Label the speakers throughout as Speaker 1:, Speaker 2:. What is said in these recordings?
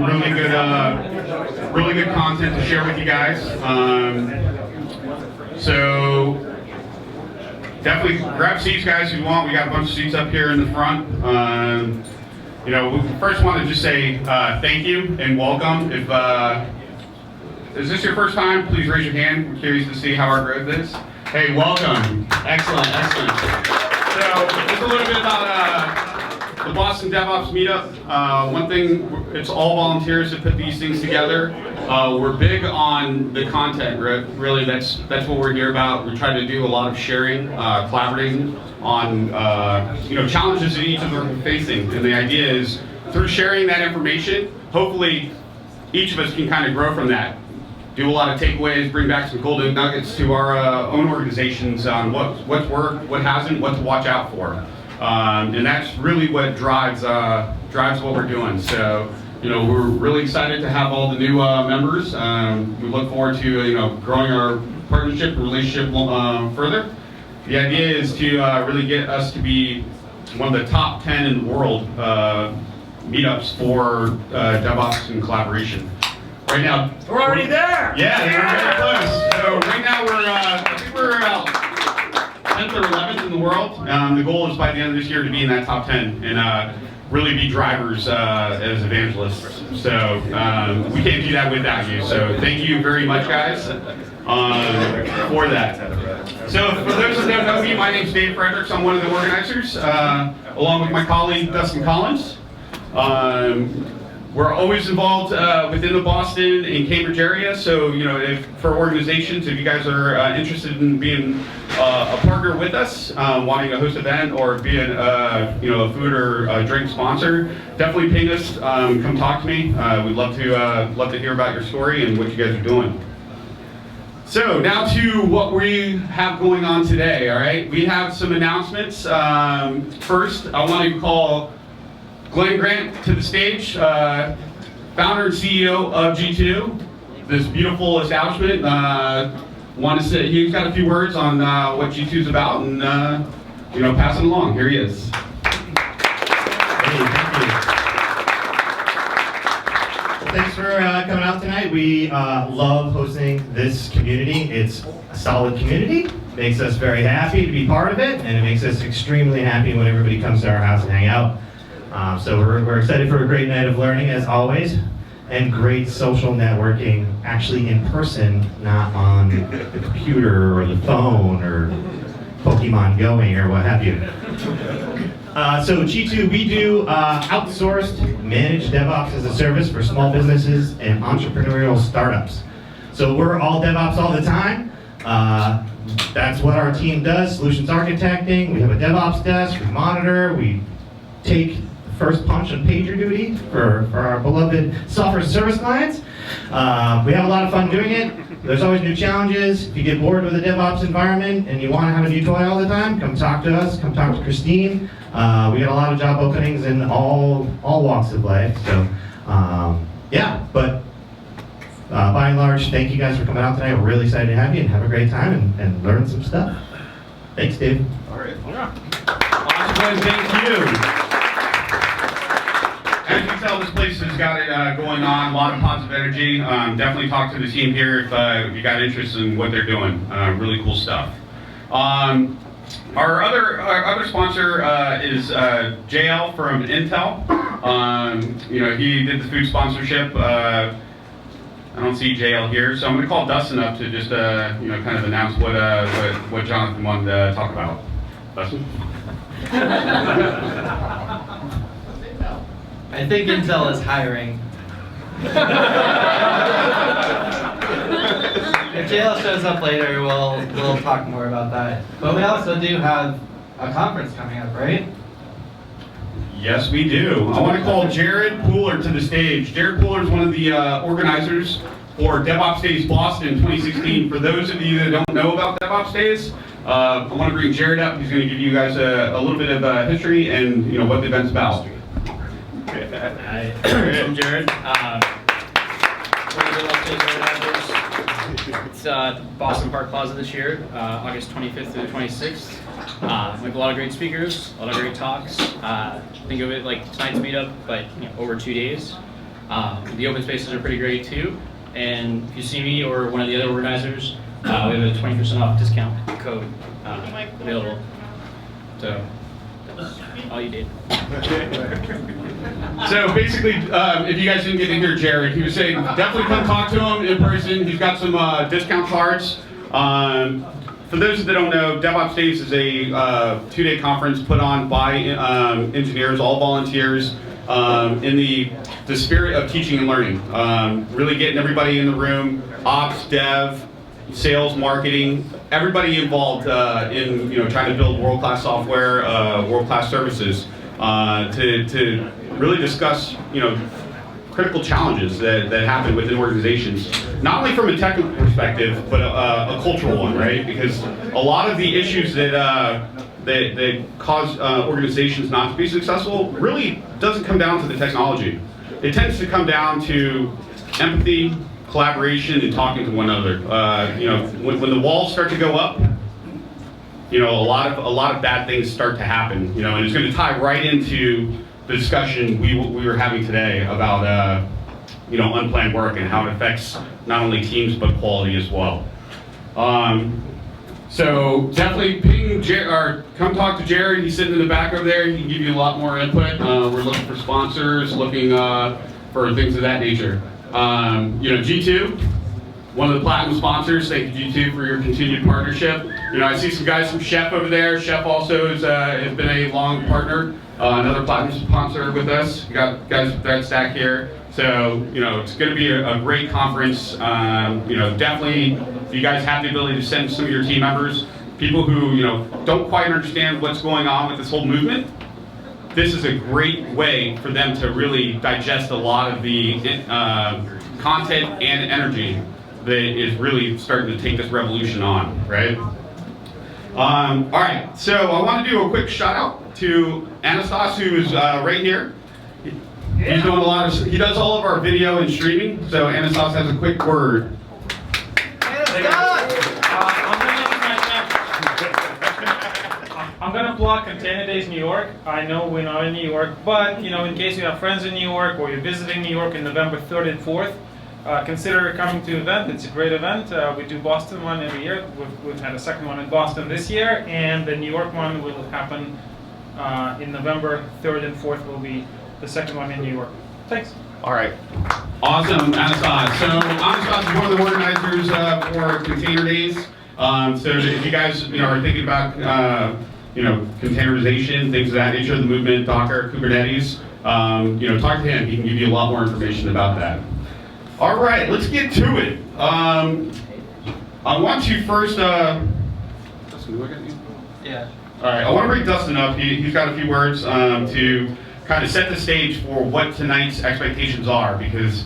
Speaker 1: really good content to share with you guys. So definitely grab seats, guys, if you want. We got a bunch of seats up here in the front. We first want to just say thank you and welcome. If is this your first time? Please raise your hand. We're curious to see how our growth is. Hey, welcome. Excellent, excellent. So just a little bit about the Boston DevOps meetup. One thing, it's all volunteers that put these things together. We're big on the content, really. That's what we're here about. We try to do a lot of sharing, collaborating on challenges that each of them are facing. And the idea is through sharing that information, hopefully each of us can kind of grow from that. Do a lot of takeaways, bring back some golden nuggets to our own organizations on what's worked, what hasn't, what to watch out for. And that's really what drives what we're doing. So, we're really excited to have all the new members. We look forward to growing our partnership and relationship further. The idea is to really get us to be one of the top 10 in the world meetups for DevOps and collaboration. Right now,
Speaker 2: we're already there.
Speaker 1: Yeah, we're very close. So right now I think we're 10th or 11th in the world. The goal is by the end of this year to be in that top 10 and really be drivers as evangelists. So we can't do that without you. So thank you very much, guys, for that. So for those that don't know me, my name's Dave Fredericks. I'm one of the organizers, along with my colleague Dustin Collins. We're always involved within the Boston and Cambridge area, so for organizations, if you guys are interested in being a partner with us, wanting to host an event or being a food or a drink sponsor, definitely ping us. Come talk to me. We'd love to hear about your story and what you guys are doing. So now to what we have going on today. All right, we have some announcements. First, I want to call Glenn Grant to the stage, founder and CEO of G2, this beautiful establishment. He's got a few words on what G2 is about, and pass it along. Here he is.
Speaker 3: Hey, thank you. Thanks for coming out tonight. We love hosting this community. It's a solid community. Makes us very happy to be part of it, and it makes us extremely happy when everybody comes to our house and hang out. So we're excited for a great night of learning, as always, and great social networking, actually in person, not on the computer or the phone or Pokemon Going or what have you. So G2, we do outsourced managed DevOps as a service for small businesses and entrepreneurial startups. So we're all DevOps all the time. That's what our team does, solutions architecting. We have a DevOps desk, we monitor, we take first punch on pager for our beloved software as a service clients. We have a lot of fun doing it. There's always new challenges. If you get bored with a DevOps environment and you want to have a new toy all the time, come talk to us, come talk to Christine. We got a lot of job openings in all walks of life. So by and large, thank you guys for coming out tonight. We're really excited to have you and have a great time and learn some stuff. Thanks, Dave.
Speaker 1: All right. Yeah. Awesome, thank you. As you can tell, this place has got it going on, a lot of positive energy. Definitely talk to the team here if you got interest in what they're doing. Really cool stuff. Our other sponsor is JL from Intel. He did the food sponsorship. I don't see JL here, so I'm going to call Dustin up to just kind of announce what Jonathan wanted to talk about. Dustin.
Speaker 4: I think Intel is hiring. If JL shows up later, we'll talk more about that. But we also do have a conference coming up, right?
Speaker 1: Yes, we do. I want to call Jared Pooler to the stage. Jared Pooler is one of the organizers for DevOps Days Boston 2016. For those of you that don't know about DevOps Days, I want to bring Jared up. He's going to give you guys a little bit of history and what the event's about.
Speaker 5: Hi, I'm Jared. It's Boston Park Plaza this year, August 25th through the 26th. We have a lot of great speakers, a lot of great talks. Think of it like tonight's meetup, but over 2 days. The open spaces are pretty great too. And if you see me or one of the other organizers, we have a 20% off discount code available. So that's all you need.
Speaker 1: So basically, if you guys didn't get to hear Jared, he was saying definitely come talk to him in person. He's got some discount cards. For those that don't know, DevOps Days is a 2-day conference put on by engineers, all volunteers, in the spirit of teaching and learning. Really getting everybody in the room, ops, dev, sales, marketing, everybody involved in trying to build world-class software, world-class services, to really discuss critical challenges that happen within organizations, not only from a technical perspective, but a cultural one, right? Because a lot of the issues that cause organizations not to be successful really doesn't come down to the technology. It tends to come down to empathy, collaboration, and talking to one another. When the walls start to go up, a lot of bad things start to happen. And it's going to tie right into the discussion we were having today about unplanned work and how it affects not only teams but quality as well. So definitely come talk to Jared. He's sitting in the back over there. He can give you a lot more input. We're looking for sponsors, looking for things of that nature. G2, one of the platinum sponsors. Thank you, G2, for your continued partnership. I see some guys from Chef over there. Chef also has been a long partner, another platinum sponsor with us. We got guys with that stack here. So, it's going to be a great conference. Definitely, if you guys have the ability to send some of your team members, people who, don't quite understand what's going on with this whole movement, this is a great way for them to really digest a lot of the content and energy that is really starting to take this revolution on, right? All right, so I want to do a quick shout out to Anastas, who is right here. He's doing he does all of our video and streaming, so Anastas has a quick word.
Speaker 2: I'm gonna plug Container Days New York. I know we're not in New York, but in case you have friends in New York or you're visiting New York in November 3rd and 4th, consider coming to the event. It's a great event. We do Boston one every year. We've had a second one in Boston this year, and the New York one will happen in November 3rd and 4th will be the second one in New York. Thanks.
Speaker 1: All right. Awesome, Anastas. So Anastas is one of the organizers for Container Days. So if you guys are thinking about containerization, things of that nature, the movement, Docker, Kubernetes, talk to him. He can give you a lot more information about that. All right, let's get to it. I want to first. Dustin, do I get you?
Speaker 4: Yeah.
Speaker 1: All right, I want to bring Dustin up. He's got a few words to kind of set the stage for what tonight's expectations are, because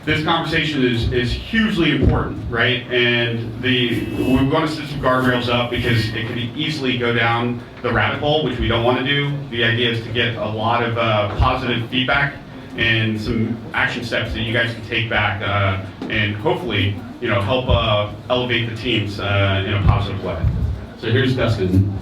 Speaker 1: this conversation is hugely important, right? And we want to set some guardrails up because it could easily go down the rabbit hole, which we don't want to do. The idea is to get a lot of positive feedback and some action steps that you guys can take back and hopefully, help elevate the teams in a positive way. So here's Dustin.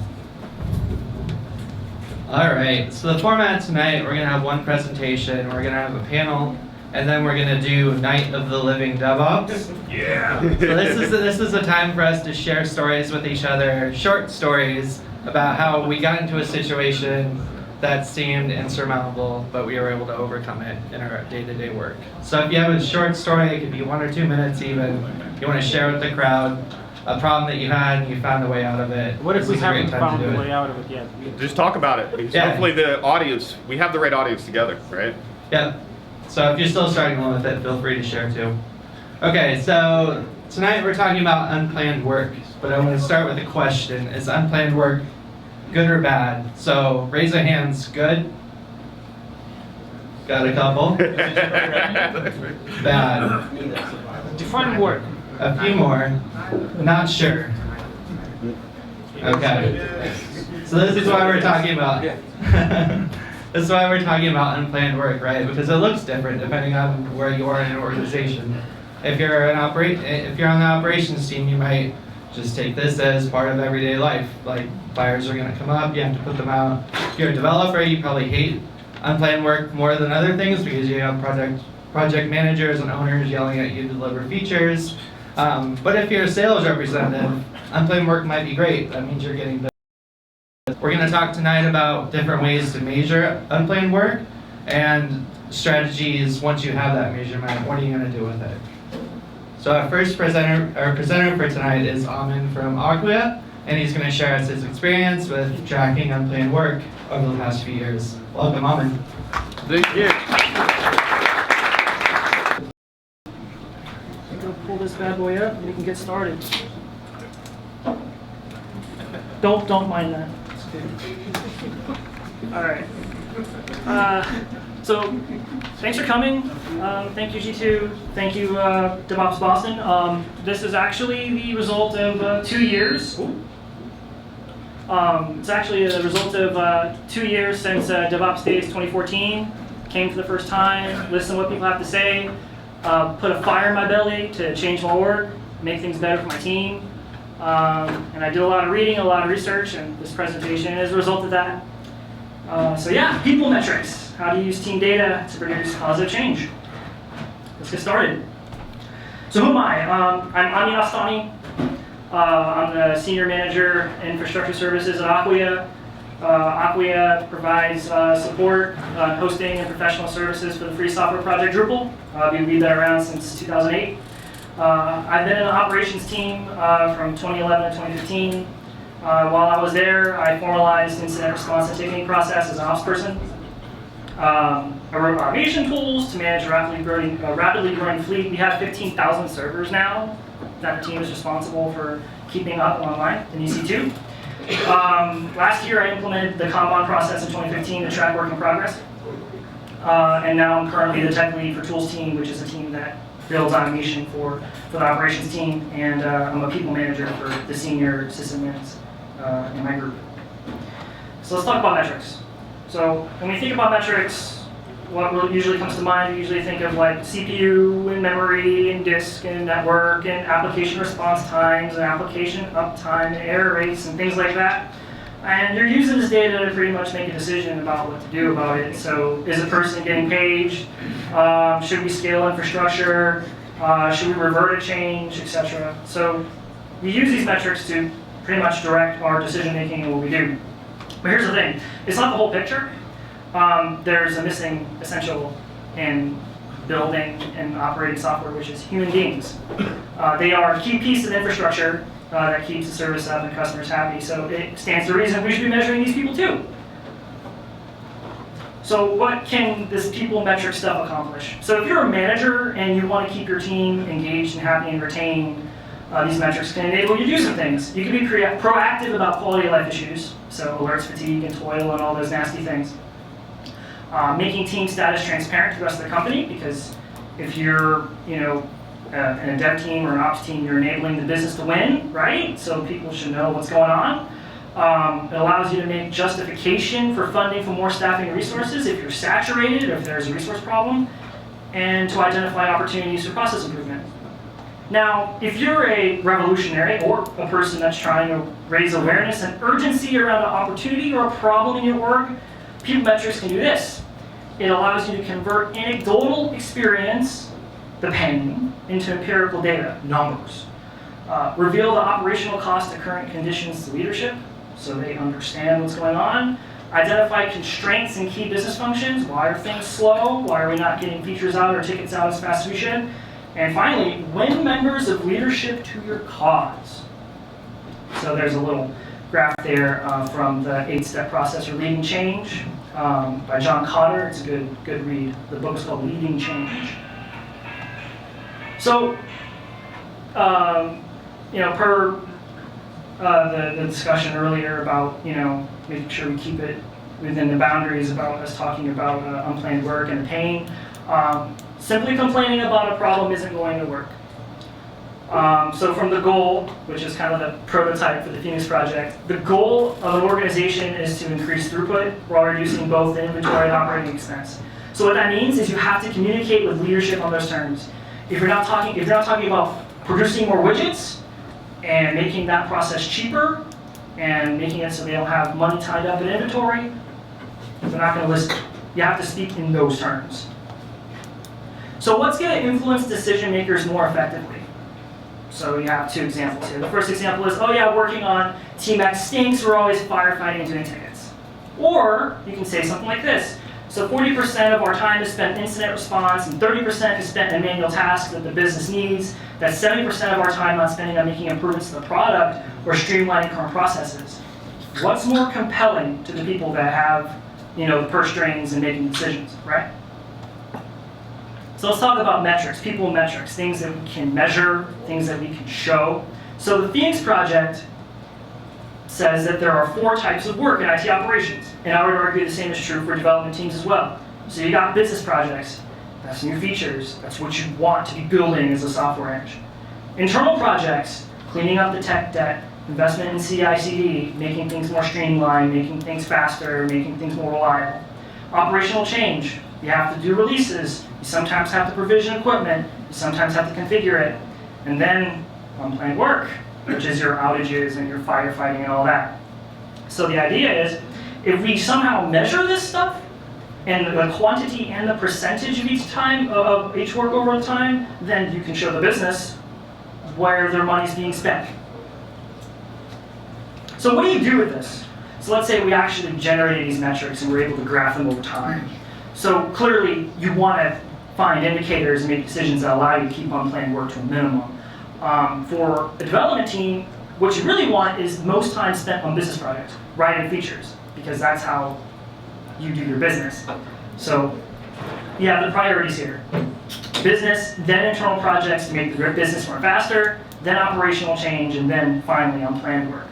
Speaker 4: All right, so the format tonight, we're gonna have one presentation, we're gonna have a panel, and then we're gonna do Night of the Living DevOps.
Speaker 1: Yeah.
Speaker 4: So this is a time for us to share stories with each other, short stories about how we got into a situation that seemed insurmountable, but we were able to overcome it in our day-to-day work. So if you have a short story, it could be 1 or 2 minutes even, you want to share with the crowd a problem that you had and you found a way out of it.
Speaker 2: What if
Speaker 4: This
Speaker 2: we
Speaker 4: is a great
Speaker 2: haven't
Speaker 4: time
Speaker 2: found
Speaker 4: to do
Speaker 2: the
Speaker 4: it.
Speaker 2: way out of it yet?
Speaker 1: Just talk about it. Because
Speaker 4: Yeah.
Speaker 1: hopefully we have the right audience together, right?
Speaker 4: Yeah. So if you're still struggling with it, feel free to share too. Okay, so tonight we're talking about unplanned work, but I want to start with a question. Is unplanned work good or bad? So raise your hands. Good? Got a couple? Bad.
Speaker 2: Define work.
Speaker 4: A few more. Not sure. Okay. So this is why we're talking about. This is why we're talking about unplanned work, right? Because it looks different depending on where you are in an organization. If you're on the operations team, you might just take this as part of everyday life. Like fires are going to come up, you have to put them out. If you're a developer, you probably hate unplanned work more than other things because you have project project managers and owners yelling at you to deliver features. But if you're a sales representative, unplanned work might be great. That means you're getting business. We're going to talk tonight about different ways to measure unplanned work and strategies once you have that measurement. What are you going to do with it? So our first presenter for tonight is Amin from Acquia, and he's going to share us his experience with tracking unplanned work over the past few years. Welcome, Amin.
Speaker 6: Thank you.
Speaker 7: I'm gonna pull this bad boy up and we can get started. Don't mind that. It's good. All right. So thanks for coming. Thank you, G2. Thank you, DevOps Boston. This is actually the result of 2 years. It's actually a result of 2 years since DevOps Days 2014. Came for the first time, listen to what people have to say, put a fire in my belly to change my work, make things better for my team. And I did a lot of reading, a lot of research, and this presentation is a result of that. So yeah, people metrics. How do you use team data to produce positive change? Let's get started. So who am I? I'm Amin Astani. I'm the Senior Manager Infrastructure Services at Acquia. Acquia provides support, hosting, and professional services for the free software project Drupal. We've been around since 2008. I've been in the operations team from 2011 to 2015. While I was there, I formalized incident response and ticketing process as an ops person. I wrote automation tools to manage a rapidly growing fleet. We have 15,000 servers now that the team is responsible for keeping up online in EC2. Last year, I implemented the Kanban process in 2015 to track work in progress. And now I'm currently the tech lead for Tools team, which is a team that builds automation for the operations team. And I'm a people manager for the senior sysadmins in my group. So let's talk about metrics. So when we think about metrics, what usually comes to mind, we usually think of like CPU and memory and disk and network and application response times and application uptime and error rates and things like that. And you're using this data to pretty much make a decision about what to do about it. So is a person getting paged? Should we scale infrastructure? Should we revert a change, etc.? So we use these metrics to pretty much direct our decision making and what we do. But here's the thing, it's not the whole picture. There's a missing essential in building and operating software, which is human beings. They are a key piece of infrastructure that keeps the service up and customers happy. So it stands to reason we should be measuring these people too. So what can this people metric stuff accomplish? So if you're a manager and you want to keep your team engaged and happy and retained, these metrics can enable you to do some things. You can be proactive about quality of life issues, so alerts, fatigue, and toil, and all those nasty things. Making team status transparent to the rest of the company, because if you're, in a dev team or an ops team, you're enabling the business to win, right? So people should know what's going on. It allows you to make justification for funding for more staffing and resources if you're saturated or if there's a resource problem, and to identify opportunities for process improvement. Now, if you're a revolutionary or a person that's trying to raise awareness and urgency around an opportunity or a problem in your work, people metrics can do this. It allows you to convert anecdotal experience, the pain, into empirical data, numbers. Reveal the operational cost of current conditions to leadership, so they understand what's going on. Identify constraints in key business functions. Why are things slow? Why are we not getting features out or tickets out as fast as we should? And finally, win members of leadership to your cause. So there's a little graph there from the 8-step process for leading change by John Cotter. It's a good read. The book is called Leading Change. So, per the discussion earlier about making sure we keep it within the boundaries about us talking about unplanned work and pain. Simply complaining about a problem isn't going to work. So from the goal, which is kind of the prototype for the Phoenix project, the goal of an organization is to increase throughput while reducing both the inventory and operating expense. So what that means is you have to communicate with leadership on those terms. If you're not talking about producing more widgets and making that process cheaper and making it so they don't have money tied up in inventory, they're not going to listen. You have to speak in those terms. So what's going to influence decision makers more effectively? So you have 2 examples here. The first example is, oh yeah, working on Team X stinks, we're always firefighting and doing tickets. Or you can say something like this. So 40% of our time is spent incident response, and 30% is spent in manual tasks that the business needs. That's 70% of our time not spending on making improvements to the product or streamlining current processes. What's more compelling to the people that have, the purse strings and making decisions, right? So let's talk about metrics, people metrics, things that we can measure, things that we can show. So the Phoenix Project says that there are 4 types of work in IT operations. And I would argue the same is true for development teams as well. So you got business projects, that's new features, that's what you want to be building as a software engineer. Internal projects, cleaning up the tech debt, investment in CI/CD, making things more streamlined, making things faster, making things more reliable. Operational change, you have to do releases, you sometimes have to provision equipment, you sometimes have to configure it. And then unplanned work, which is your outages and your firefighting and all that. So the idea is, if we somehow measure this stuff, and the quantity and the percentage of each work over time, then you can show the business where their money's being spent. So what do you do with this? So let's say we actually generated these metrics and we're able to graph them over time. So clearly, you want to find indicators and make decisions that allow you to keep unplanned work to a minimum. For a development team, what you really want is most time spent on business projects, writing features, because that's how you do your business. So you have the priorities here. Business, then internal projects to make the business run faster, then operational change, and then finally unplanned work.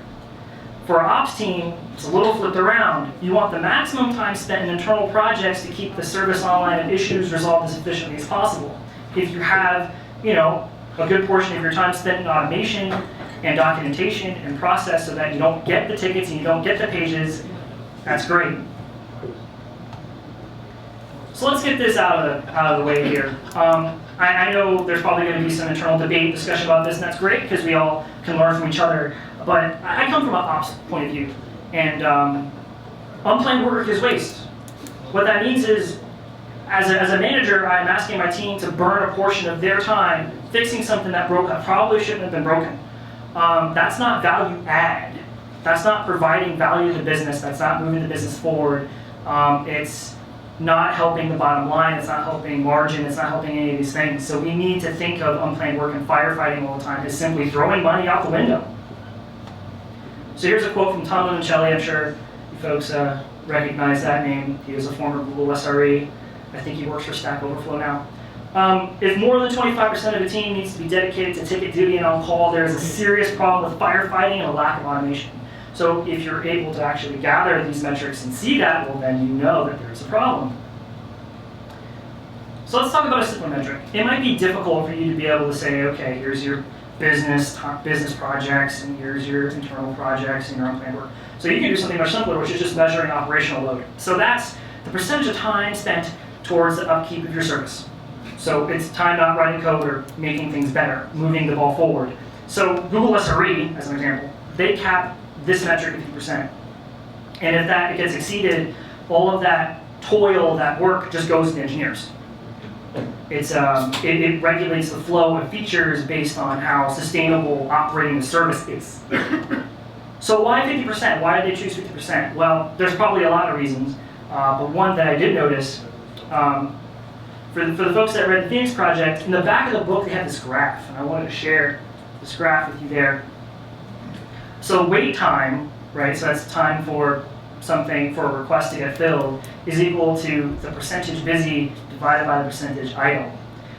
Speaker 7: For an ops team, it's a little flipped around. You want the maximum time spent in internal projects to keep the service online and issues resolved as efficiently as possible. If you have, a good portion of your time spent in automation and documentation and process so that you don't get the tickets and you don't get the pages, that's great. So let's get this out of the way here. I know there's probably going to be some internal debate, discussion about this, and that's great because we all can learn from each other. But I come from an ops point of view, and unplanned work is waste. What that means is, as a manager, I'm asking my team to burn a portion of their time fixing something that broke that probably shouldn't have been broken. That's not value add. That's not providing value to the business. That's not moving the business forward. It's not helping the bottom line. It's not helping margin. It's not helping any of these things. So we need to think of unplanned work and firefighting all the time as simply throwing money out the window. So here's a quote from Tom Limoncelli. I'm sure you folks recognize that name. He was a former Google SRE. I think he works for Stack Overflow now. If more than 25% of the team needs to be dedicated to ticket duty and on call, there is a serious problem with firefighting and a lack of automation. So if you're able to actually gather these metrics and see that, well then you know that there's a problem. So let's talk about a simpler metric. It might be difficult for you to be able to say, okay, here's your business projects, and here's your internal projects and your unplanned work. So you can do something much simpler, which is just measuring operational load. So that's the percentage of time spent towards the upkeep of your service. So it's time not writing code or making things better, moving the ball forward. So Google SRE, as an example, they cap this metric at 50%. And if that gets exceeded, all of that toil, that work just goes to the engineers. It regulates the flow of features based on how sustainable operating the service is. So why 50%? Why did they choose 50%? Well, there's probably a lot of reasons, but one that I did notice, for the folks that read the Phoenix Project, in the back of the book they have this graph, and I wanted to share this graph with you there. So wait time, right, so that's time for something, for a request to get filled, is equal to the percentage busy divided by the percentage idle.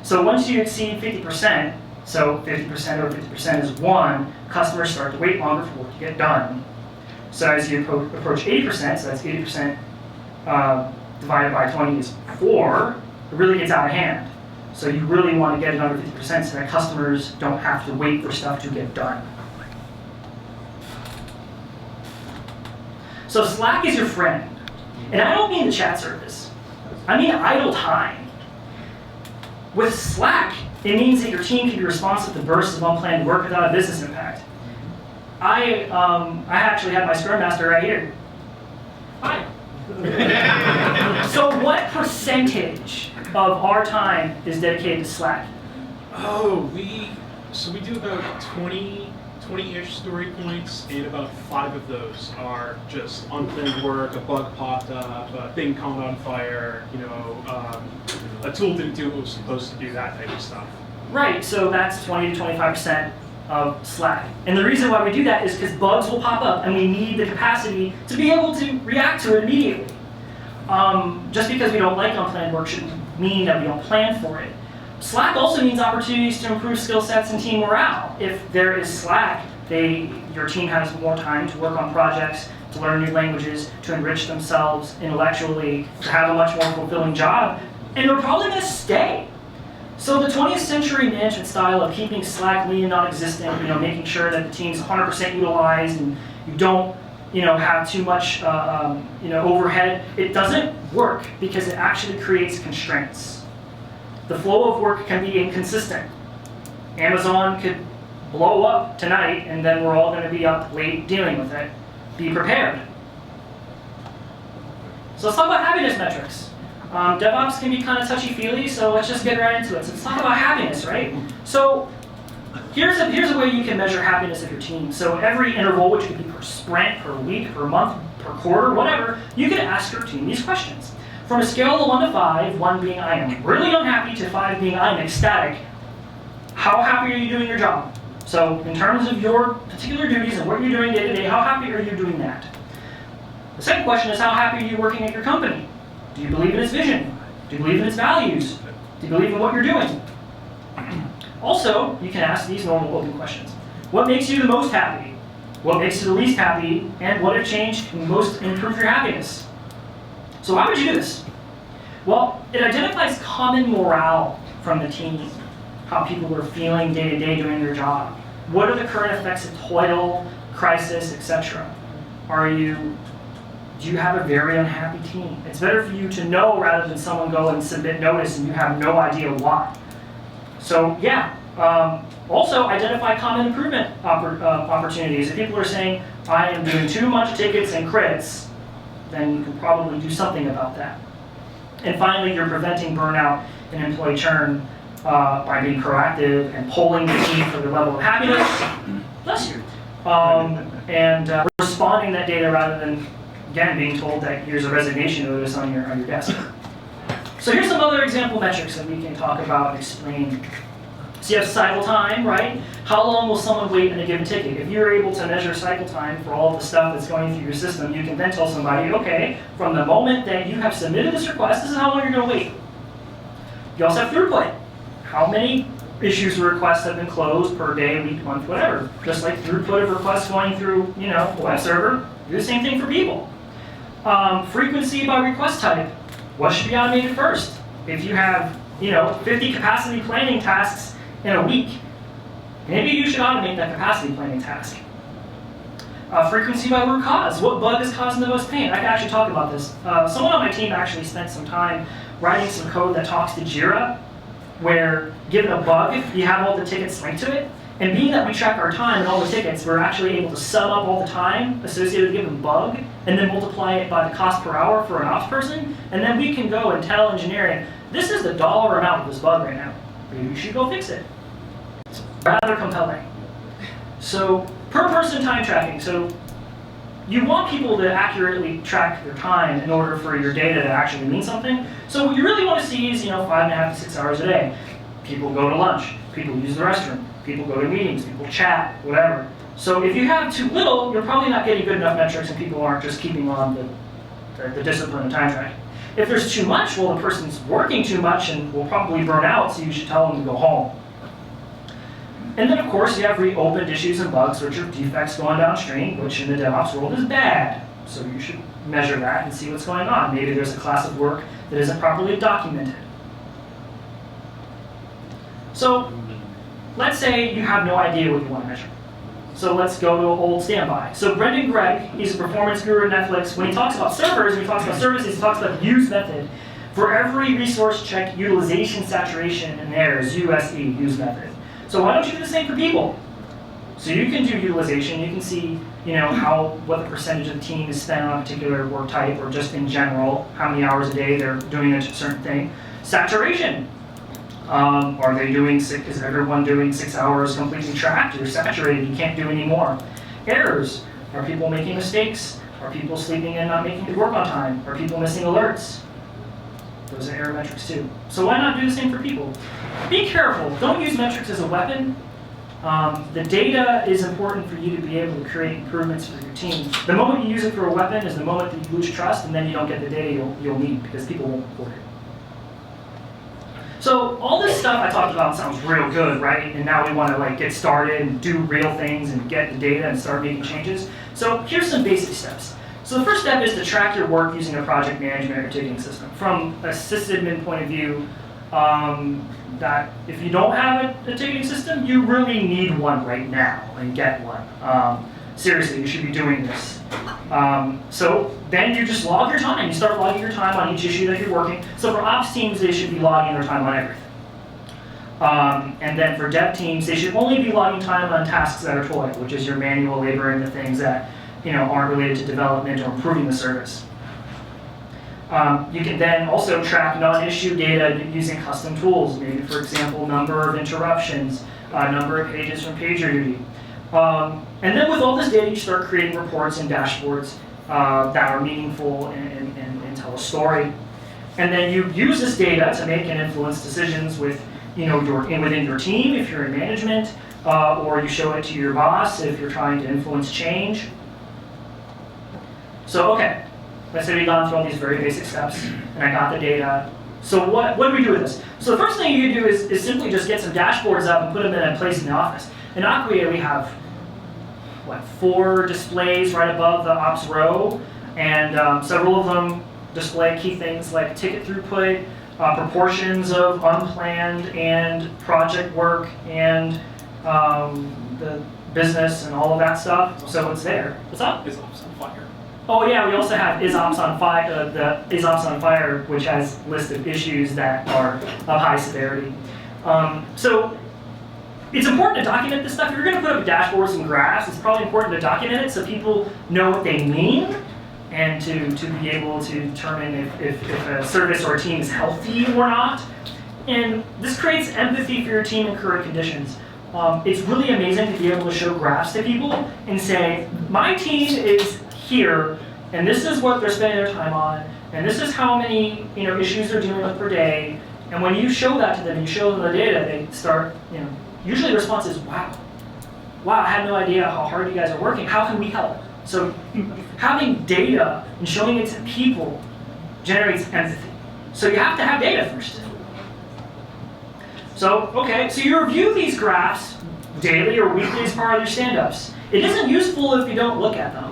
Speaker 7: So once you exceed 50%, so 50% over 50% is 1, customers start to wait longer for work to get done. So as you approach 80%, so that's 80% divided by 20 is 4, it really gets out of hand. So you really want to get it under 50% so that customers don't have to wait for stuff to get done. So Slack is your friend. And I don't mean the chat service. I mean idle time. With Slack, it means that your team can be responsive to bursts of unplanned work without a business impact. I actually have my Scrum Master right here. Hi. So what percentage of our time is dedicated to Slack?
Speaker 6: Oh, we do about 20-ish story points, and about 5 of those are just unplanned work, a bug popped up, a thing caught on fire, a tool didn't do what it was supposed to do, that type of stuff.
Speaker 7: Right, so that's 20 to 25% of Slack. And the reason why we do that is because bugs will pop up and we need the capacity to be able to react to it immediately. Just because we don't like unplanned work shouldn't mean that we don't plan for it. Slack also means opportunities to improve skill sets and team morale. If there is Slack, your team has more time to work on projects, to learn new languages, to enrich themselves intellectually, to have a much more fulfilling job, and they're probably going to stay. So the 20th century management style of keeping Slack lean and non-existent, making sure that the team's 100% utilized and you don't, have too much, overhead, it doesn't work because it actually creates constraints. The flow of work can be inconsistent. Amazon could blow up tonight and then we're all going to be up late dealing with it. Be prepared. So let's talk about happiness metrics. DevOps can be kind of touchy-feely, so let's just get right into it. So let's talk about happiness, right? So here's a way you can measure happiness of your team. So every interval, which could be per sprint, per week, per month, per quarter, whatever, you can ask your team these questions. From a scale of 1 to 5, 1 being I am really unhappy to 5 being I am ecstatic, how happy are you doing your job? So in terms of your particular duties and what you're doing day to day, how happy are you doing that? The second question is, how happy are you working at your company? Do you believe in its vision? Do you believe in its values? Do you believe in what you're doing? Also, you can ask these normal open questions. What makes you the most happy? What makes you the least happy? And what have changed can most improve your happiness? So why would you do this? Well, it identifies common morale from the team, how people are feeling day to day doing their job. What are the current effects of toil, crisis, etc.? Do you have a very unhappy team? It's better for you to know rather than someone go and submit notice and you have no idea why. So yeah, also identify common improvement opportunities. If people are saying, I am doing too much tickets and crits, then you can probably do something about that. And finally, you're preventing burnout and employee churn by being proactive and polling the team for their level of happiness. Bless you. And responding to that data rather than, again, being told that here's a resignation notice on your desk. So here's some other example metrics that we can talk about and explain. So you have cycle time, right? How long will someone wait in a given ticket? If you're able to measure cycle time for all of the stuff that's going through your system, you can then tell somebody, okay, from the moment that you have submitted this request, this is how long you're going to wait. You also have throughput. How many issues or requests have been closed per day, week, month, whatever. Just like throughput of requests going through, a web server, do the same thing for people. Frequency by request type. What should be automated first? If you have, 50 capacity planning tasks in a week, maybe you should automate that capacity planning task. Frequency by root cause. What bug is causing the most pain? I can actually talk about this. Someone on my team actually spent some time writing some code that talks to Jira, where given a bug, you have all the tickets linked to it. And being that we track our time and all the tickets, we're actually able to sum up all the time associated with a given bug, and then multiply it by the cost per hour for an ops person, and then we can go and tell engineering, this is the dollar amount of this bug right now. Maybe you should go fix it. It's rather compelling. So, per person time tracking. So, you want people to accurately track their time in order for your data to actually mean something. So what you really want to see is, 5.5 to 6 hours a day. People go to lunch, people use the restroom, people go to meetings, people chat, whatever. So if you have too little, you're probably not getting good enough metrics and people aren't just keeping on the discipline of time tracking. If there's too much, well, the person's working too much and will probably burn out, so you should tell them to go home. And then, of course, you have reopened issues and bugs, which are defects going downstream, which in the DevOps world is bad. So you should measure that and see what's going on. Maybe there's a class of work that isn't properly documented. So let's say you have no idea what you want to measure. So let's go to an old standby. So Brendan Gregg, he's a performance guru at Netflix. When he talks about servers, when he talks about services, he talks about the use method. For every resource check utilization saturation in there is USE, use method. So why don't you do the same for people? So you can do utilization, you can see, what the percentage of the team is spent on a particular work type, or just in general, how many hours a day they're doing a certain thing. Saturation. Are they doing is everyone doing 6 hours completely tracked? You're saturated, you can't do any more. Errors. Are people making mistakes? Are people sleeping and not making it work on time? Are people missing alerts? Those are error metrics too. So why not do the same for people? Be careful, don't use metrics as a weapon. The data is important for you to be able to create improvements for your team. The moment you use it for a weapon is the moment that you lose trust, and then you don't get the data you'll need because people won't report it. So all this stuff I talked about sounds real good, right? And now we want to like get started and do real things and get the data and start making changes. So here's some basic steps. So the first step is to track your work using a project management or ticketing system. From a sysadmin point of view, that if you don't have a ticketing system, you really need one right now and get one. Seriously, you should be doing this. So then you just log your time. You start logging your time on each issue that you're working. So for ops teams, they should be logging their time on everything. And then for dev teams, they should only be logging time on tasks that are toil, which is your manual labor and the things that aren't related to development or improving the service. You can then also track non-issue data using custom tools, maybe for example, number of interruptions, number of pages from PagerDuty. And then with all this data, you start creating reports and dashboards that are meaningful and tell a story. And then you use this data to make and influence decisions with, within your team if you're in management, or you show it to your boss if you're trying to influence change. So, okay, let's say we've gone through all these very basic steps, and I got the data. So what do we do with this? So the first thing you can do is simply just get some dashboards up and put them in a place in the office. In Acquia, we have, 4 displays right above the ops row, and several of them display key things like ticket throughput, proportions of unplanned and project work, and the business and all of that stuff. So it's there. What's up?
Speaker 6: Is ops on fire.
Speaker 7: Oh yeah, we also have Is Ops on Fire, the Is Ops on Fire, which has a list of issues that are of high severity. So it's important to document this stuff. If you're going to put up dashboards and graphs, it's probably important to document it so people know what they mean and to be able to determine if a service or a team is healthy or not. And this creates empathy for your team in current conditions. It's really amazing to be able to show graphs to people and say, my team is here, and this is what they're spending their time on, and this is how many issues they're dealing with per day. And when you show that to them, and you show them the data, they start, usually the response is, wow, I had no idea how hard you guys are working. How can we help? So having data and showing it to people generates empathy. So you have to have data first. So, okay, so you review these graphs daily or weekly as part of your stand-ups. It isn't useful if you don't look at them.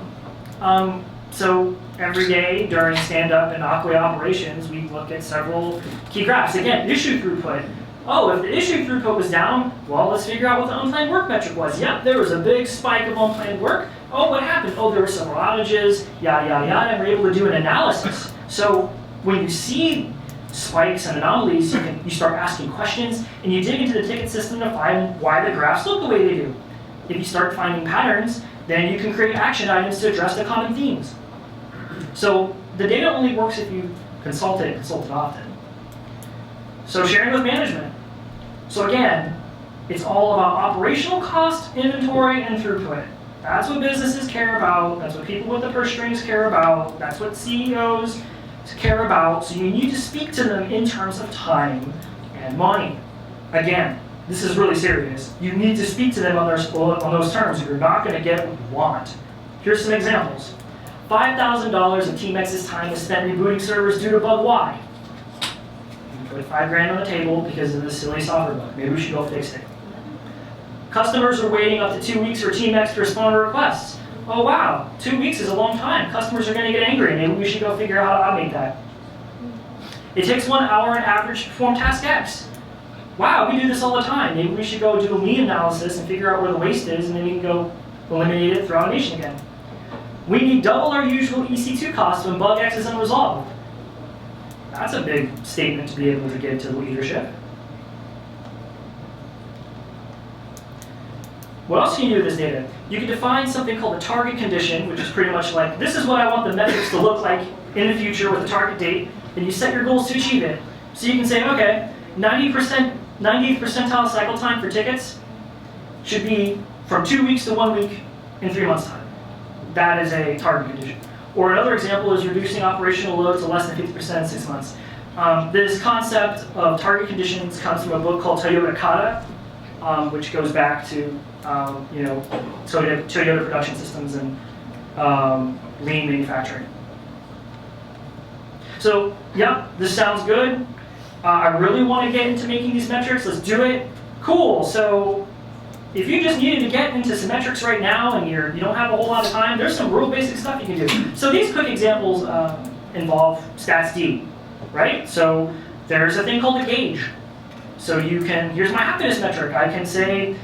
Speaker 7: So every day during stand-up and Acquia operations, we look at several key graphs. Again, issue throughput. Oh, if the issue throughput was down, well, let's figure out what the unplanned work metric was. Yep, there was a big spike of unplanned work. Oh, what happened? Oh, there were several outages, yada, yada, yada, and we're able to do an analysis. So when you see spikes and anomalies, you start asking questions, and you dig into the ticket system to find why the graphs look the way they do. If you start finding patterns, then you can create action items to address the common themes. So the data only works if you consult it often. So sharing with management. So again, it's all about operational cost, inventory, and throughput. That's what businesses care about. That's what people with the purse strings care about. That's what CEOs care about. So you need to speak to them in terms of time and money. Again, this is really serious. You need to speak to them on those terms, or you're not going to get what you want. Here's some examples. $5,000 of Team X's time was spent rebooting servers due to bug Y. You put $5,000 on the table because of this silly software bug. Maybe we should go fix it. Customers are waiting up to 2 weeks for Team X to respond to requests. Oh wow, 2 weeks is a long time. Customers are going to get angry. Maybe we should go figure out how to automate that. It takes 1 hour on average to perform task X. Wow, we do this all the time. Maybe we should go do a lean analysis and figure out where the waste is, and then we can go eliminate it through automation again. We need double our usual EC2 costs when bug X is unresolved. That's a big statement to be able to give to the leadership. What else can you do with this data? You can define something called a target condition, which is pretty much like, this is what I want the metrics to look like in the future with a target date, and you set your goals to achieve it. So you can say, okay, 90%, 90th percentile cycle time for tickets should be from 2 weeks to 1 week in 3 months' time. That is a target condition. Or another example is reducing operational load to less than 50% in 6 months. This concept of target conditions comes from a book called Toyota Kata, which goes back to Toyota production systems and lean manufacturing. So, yep, this sounds good. I really want to get into making these metrics. Let's do it. Cool. So, if you just needed to get into some metrics right now and you don't have a whole lot of time, there's some real basic stuff you can do. So these quick examples involve StatsD, right? So there's a thing called a gauge. So you can, here's my happiness metric. I can say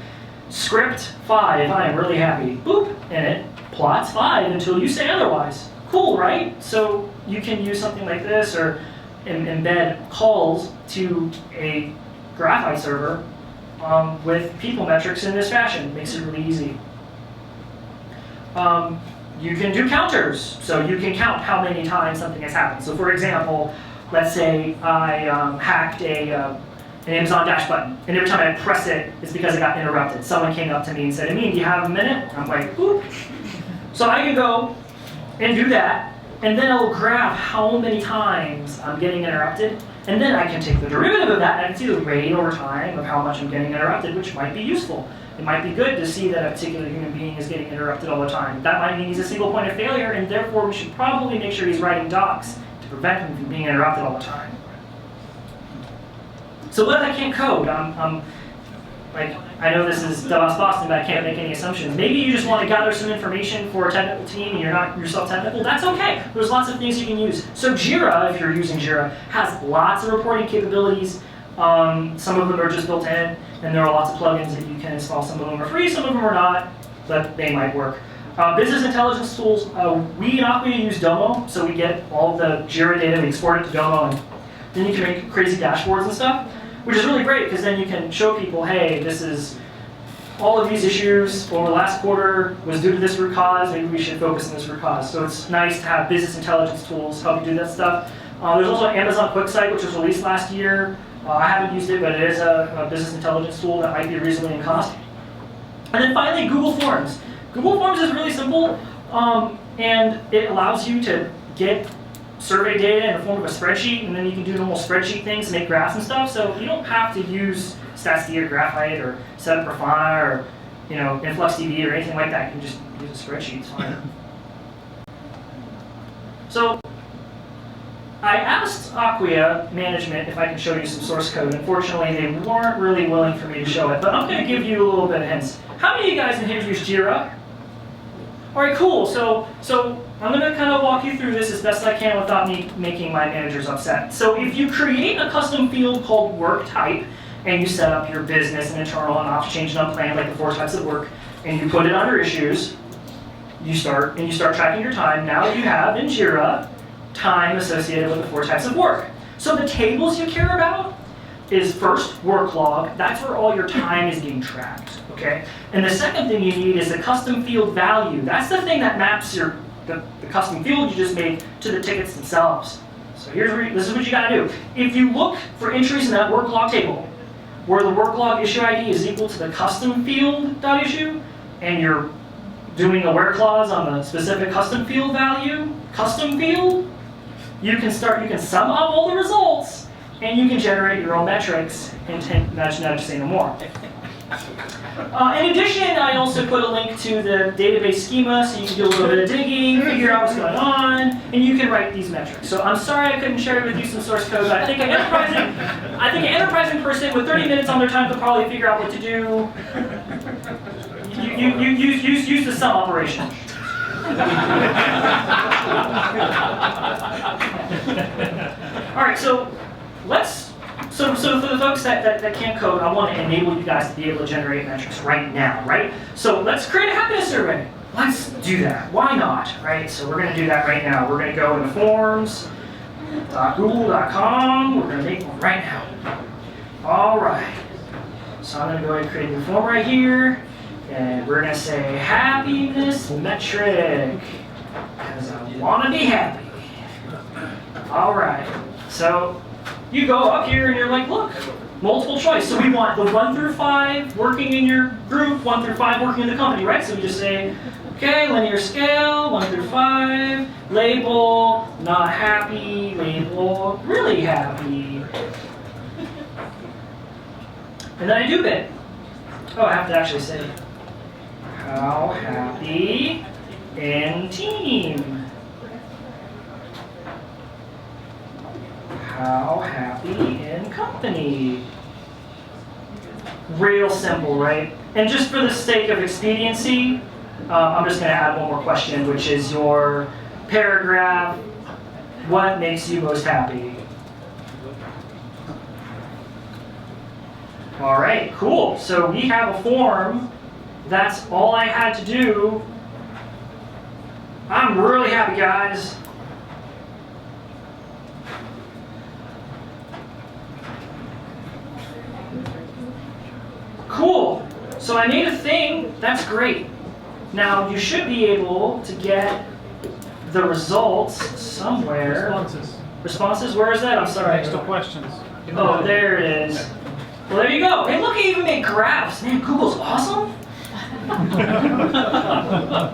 Speaker 7: script 5, I am really happy. Boop, and it plots 5 until you say otherwise. Cool, right? So you can use something like this or embed calls to a graphite server with people metrics in this fashion. Makes it really easy. You can do counters, so you can count how many times something has happened. So for example, let's say I hacked an Amazon Dash button, and every time I press it, it's because it got interrupted. Someone came up to me and said, "Amin, do you have a minute?" I'm like, "Oop." So I can go and do that, and then it'll graph how many times I'm getting interrupted, and then I can take the derivative of that, and I can see the rate over time of how much I'm getting interrupted, which might be useful. It might be good to see that a particular human being is getting interrupted all the time. That might mean he's a single point of failure, and therefore we should probably make sure he's writing docs to prevent him from being interrupted all the time. So what if I can't code? I know this is DevOps Boston, but I can't make any assumptions. Maybe you just want to gather some information for a technical team and you're not yourself technical. That's okay. There's lots of things you can use. So Jira, if you're using Jira, has lots of reporting capabilities. Some of them are just built in, and there are lots of plugins that you can install. Some of them are free, some of them are not, but they might work. Business intelligence tools, we in Acquia use Domo, so we get all of the Jira data, we export it to Domo, and then you can make crazy dashboards and stuff, which is really great because then you can show people, hey, this is all of these issues over the last quarter was due to this root cause, maybe we should focus on this root cause. So it's nice to have business intelligence tools help you do that stuff. There's also Amazon QuickSight, which was released last year. I haven't used it, but it is a business intelligence tool that might be reasonably in cost. And then finally, Google Forms. Google Forms is really simple, and it allows you to get survey data in the form of a spreadsheet, and then you can do normal spreadsheet things, make graphs and stuff. So you don't have to use StatsD or Graphite or set up Grafana or InfluxDB or anything like that. You can just use a spreadsheet. It's fine. So I asked Acquia management if I could show you some source code. Unfortunately, they weren't really willing for me to show it, but I'm going to give you a little bit of hints. How many of you guys in here use Jira? All right, cool. So I'm going to kind of walk you through this as best I can without me making my managers upset. So if you create a custom field called work type, and you set up your business and internal and ops change and unplanned, like the 4 types of work, and you put it under issues, you start tracking your time. Now you have in Jira time associated with the 4 types of work. So the tables you care about is first work log. That's where all your time is being tracked. Okay. And the second thing you need is a custom field value. That's the thing that maps the custom field you just made to the tickets themselves. So this is what you got to do. If you look for entries in that work log table, where the work log issue ID is equal to the custom field.issue, and you're doing a where clause on the specific custom field value, custom field, you can sum up all the results, and you can generate your own metrics and nudge, say no more. In addition, I also put a link to the database schema so you can do a little bit of digging, figure out what's going on, and you can write these metrics. So I'm sorry I couldn't share with you some source code, but I think an enterprising person with 30 minutes on their time could probably figure out what to do. Use the sum operation. All right, so for the folks that can't code, I want to enable you guys to be able to generate metrics right now, right? So let's create a happiness survey. Let's do that. Why not, right? So we're going to do that right now. We're going to go into forms.google.com. We're going to make one right now. All right. So I'm going to go ahead and create a new form right here. And we're going to say happiness metric, because I want to be happy. All right. So you go up here and you're like, look, multiple choice. So we want the 1 through 5 working in your group, 1 through 5 working in the company, right? So we just say, okay, linear scale, 1 through 5, label, not happy, label, really happy. And then I do bit. Oh, I have to actually say, how happy in team? How happy in company? Real simple, right? And just for the sake of expediency, I'm just going to add one more question, which is your paragraph. What makes you most happy? All right, cool. So we have a form. That's all I had to do. I'm really happy, guys. Cool. So I made a thing. That's great. Now you should be able to get the results somewhere.
Speaker 2: Responses.
Speaker 7: Responses? Where is that? I'm sorry.
Speaker 2: Next to questions.
Speaker 7: Oh, there it is. Well, there you go. Hey, look, I even made graphs. Man, Google's awesome.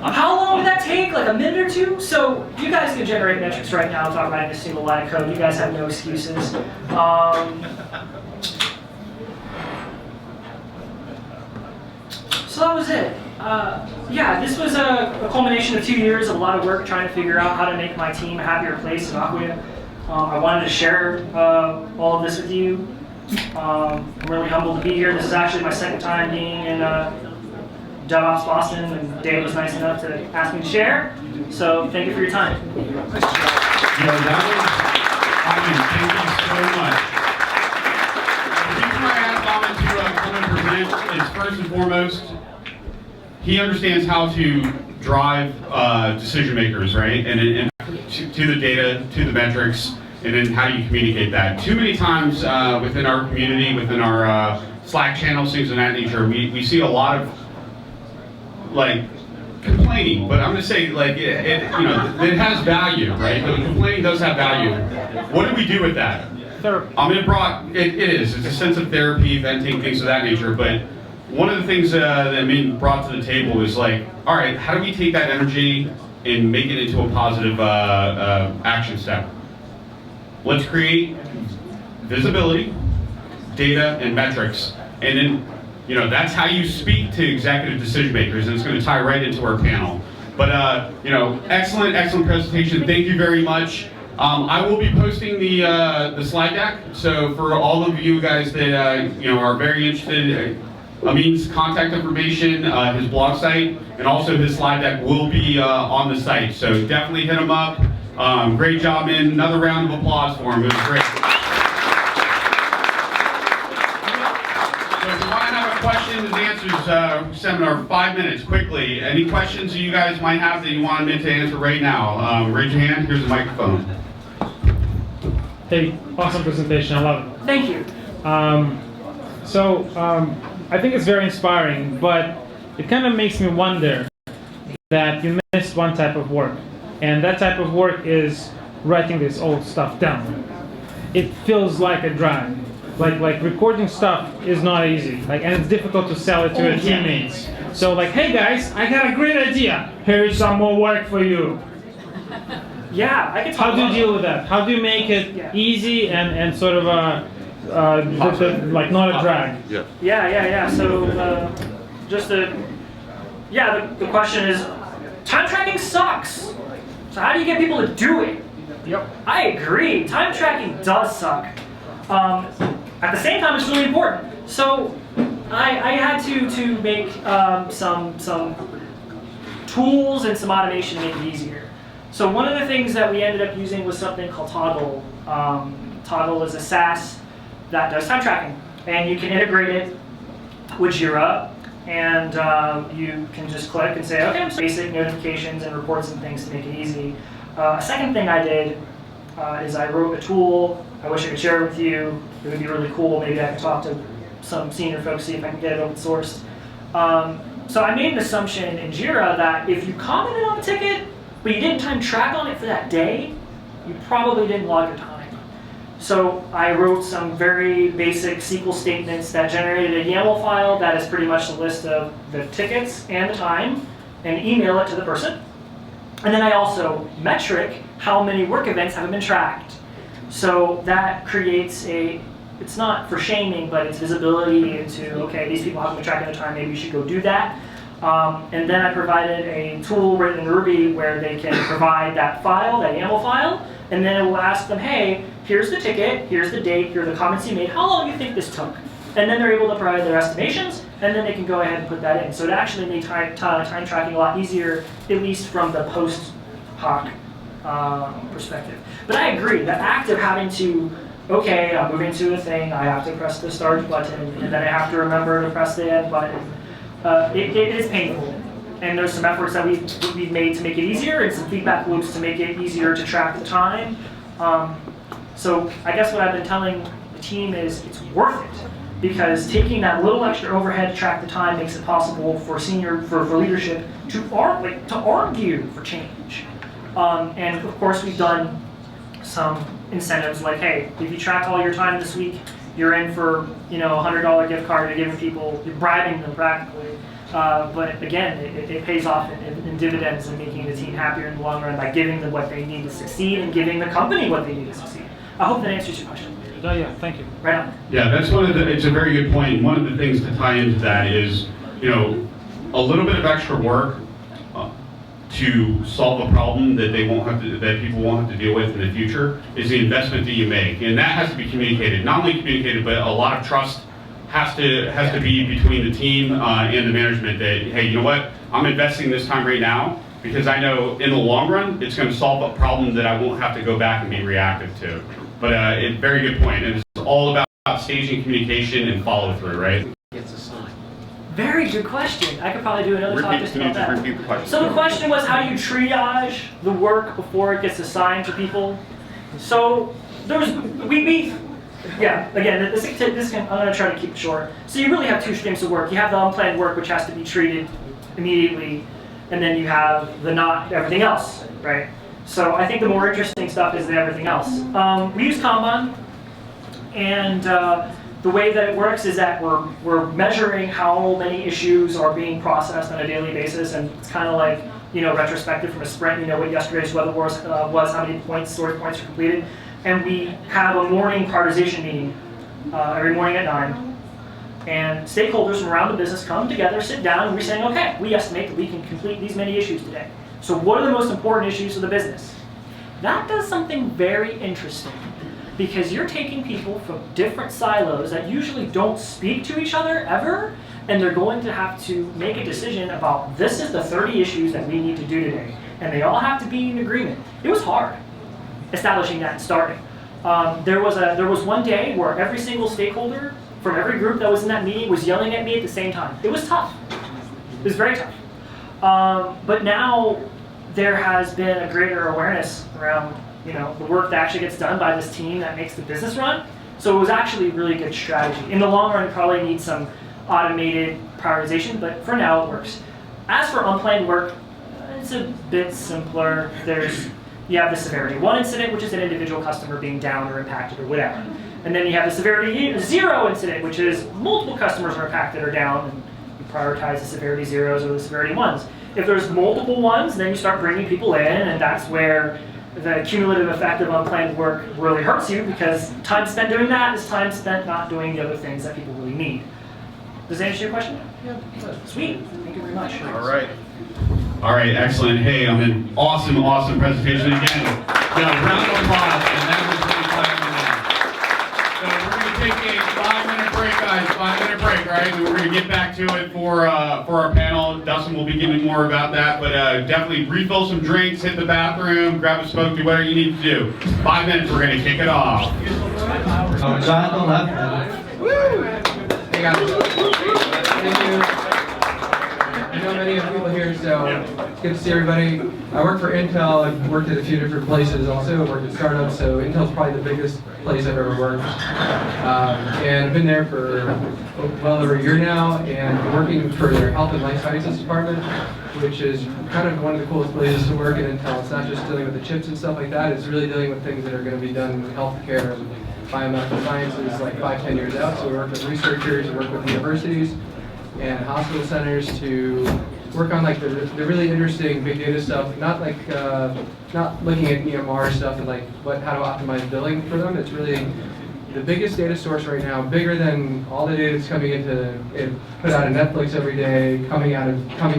Speaker 7: How long did that take? Like a minute or two? So you guys can generate metrics right now without writing a single line of code. You guys have no excuses. So that was it. Yeah, this was a culmination of 2 years of a lot of work trying to figure out how to make my team a happier place in Acquia. I wanted to share all of this with you. I'm really humbled to be here. This is actually my second time being in DevOps Boston, and Dave was nice enough to ask me to share. So thank you for your time.
Speaker 1: That was, thank you so much. The reason why I asked Alvin to come and present is first and foremost, he understands how to drive decision makers, right? And to the data, to the metrics, and then how do you communicate that? Too many times within our community, within our Slack channels, things of that nature, we see a lot of like complaining, but I'm going to say like it has value, right? The complaining does have value. What do we do with that?
Speaker 2: Therapy.
Speaker 1: It is. It's a sense of therapy, venting, things of that nature. But one of the things that being brought to the table is like, all right, how do we take that energy and make it into a positive action step? Let's create visibility, data, and metrics, and then that's how you speak to executive decision makers, and it's going to tie right into our panel. But excellent presentation. Thank you very much. I will be posting the slide deck. So for all of you guys that are very interested, Amin's contact information, his blog site, and also his slide deck will be on the site. So definitely hit him up. Great job, man. Another round of applause for him. It was great. So if you want to have a questions and answers seminar, 5 minutes, quickly. Any questions that you guys might have that you want me to answer right now? Raise your hand. Here's the microphone.
Speaker 2: Hey, awesome presentation. I love it.
Speaker 7: Thank you.
Speaker 2: I think it's very inspiring, but it kind of makes me wonder that you missed one type of work. And that type of work is writing this old stuff down. It feels like a drag. Like recording stuff is not easy. And it's difficult to sell it to your teammates. So hey guys, I got a great idea. Here's some more work for you.
Speaker 7: Yeah, I can talk
Speaker 2: How do you
Speaker 7: about
Speaker 2: deal with that? How do you make it easy and sort of not a drag?
Speaker 7: Yeah. So the question is, time tracking sucks. So how do you get people to do it?
Speaker 2: Yep.
Speaker 7: I agree. Time tracking does suck. At the same time, it's really important. So I had to make some tools and some automation to make it easier. So one of the things that we ended up using was something called Toggle. Toggle is a SaaS that does time tracking, and you can integrate it with Jira, and you can just click and say, okay, basic notifications and reports and things to make it easy. A second thing I did is I wrote a tool. I wish I could share it with you. It would be really cool. Maybe I could talk to some senior folks, see if I can get it open sourced. So I made an assumption in Jira that if you commented on a ticket, but you didn't time track on it for that day, you probably didn't log your time. So I wrote some very basic SQL statements that generated a YAML file that is pretty much the list of the tickets and the time, and email it to the person. And then I also metric how many work events have been tracked. So that creates it's not for shaming, but it's visibility into, okay, these people haven't been tracking their time, maybe you should go do that. And then I provided a tool written in Ruby where they can provide that file, that YAML file, and then it will ask them, hey, here's the ticket, here's the date, here are the comments you made, how long do you think this took? And then they're able to provide their estimations, and then they can go ahead and put that in. So it actually made time tracking a lot easier, at least from the post hoc perspective. But I agree, the act of having to, okay, I'm moving to a thing, I have to press the start button, and then I have to remember to press the end button. It is painful, and there's some efforts that we've made to make it easier, and some feedback loops to make it easier to track the time. So I guess what I've been telling the team is it's worth it, because taking that little extra overhead to track the time makes it possible for for leadership to argue for change. And of course, we've done some incentives like, hey, if you track all your time this week, you're in for a $100 gift card. You're giving people, you're bribing them practically. But again, it pays off in dividends and making the team happier in the long run by giving them what they need to succeed and giving the company what they need to succeed. I hope that answers your question.
Speaker 2: Yeah, thank you.
Speaker 7: Right on.
Speaker 1: Yeah, that's it's a very good point. One of the things to tie into that is, a little bit of extra work to solve a problem that people won't have to deal with in the future is the investment that you make, and that has to be communicated. Not only communicated, but a lot of trust has to be between the team and the management that, hey, you know what, I'm investing this time right now because I know in the long run it's going to solve a problem that I won't have to go back and be reactive to. But very good point. And it's all about staging communication and follow through, right?
Speaker 7: Very good question. I could probably do another talk just about that.
Speaker 1: Repeat the question.
Speaker 7: So the question was, how do you triage the work before it gets assigned to people? So there's yeah. Again, I'm going to try to keep it short. So you really have two streams of work. You have the unplanned work, which has to be treated immediately, and then you have the not everything else, right? So I think the more interesting stuff is the everything else. We use Kanban, and the way that it works is that we're measuring how many issues are being processed on a daily basis, and it's kind of like retrospective from a sprint. What yesterday's weather was, how many story points are completed, and we have a morning prioritization meeting every morning at 9. And stakeholders from around the business come together, sit down, and we're saying, okay, we estimate that we can complete these many issues today. So what are the most important issues of the business? That does something very interesting, because you're taking people from different silos that usually don't speak to each other ever, and they're going to have to make a decision about, this is the 30 issues that we need to do today. And they all have to be in agreement. It was hard establishing that and starting. There was one day where every single stakeholder from every group that was in that meeting was yelling at me at the same time. It was tough. It was very tough. But now there has been a greater awareness around the work that actually gets done by this team that makes the business run. So it was actually a really good strategy. In the long run, it probably needs some automated prioritization, but for now it works. As for unplanned work, it's a bit simpler. You have the severity 1 incident, which is an individual customer being down or impacted or whatever. And then you have the severity 0 incident, which is multiple customers are impacted or down, and you prioritize the severity 0s or the severity 1s. If there's multiple ones, then you start bringing people in, and that's where the cumulative effect of unplanned work really hurts you, because time spent doing that is time spent not doing the other things that people really need. Does that answer your question? Yeah. Sweet. Thank you very much.
Speaker 1: All right, excellent. Hey, an awesome presentation again. Round of applause, and that was really fun. So we're going to take a 5-minute break, guys. 5-minute break, right? And we're going to get back to it for our panel. Dustin will be giving more about that, but definitely refill some drinks, hit the bathroom, grab a smoke, do whatever you need to do. 5 minutes, we're going to kick it off.
Speaker 8: John left. Woo! Hey guys. Thank you. I know many of the people here, so good to see everybody. I work for Intel. I've worked at a few different places also. I've worked at startups, so Intel's probably the biggest place I've ever worked. And I've been there for well over a year now, and working for their Health and Life Sciences department, which is kind of one of the coolest places to work at Intel. It's not just dealing with the chips and stuff like that, it's really dealing with things that are going to be done in healthcare and biomedical sciences like 5-10 years out. So we work with researchers, we work with universities and hospital centers to work on like the really interesting big data stuff, not like not looking at EMR stuff and like how to optimize billing for them. It's really the biggest data source right now, bigger than all the data that's coming into put out of Netflix every day, coming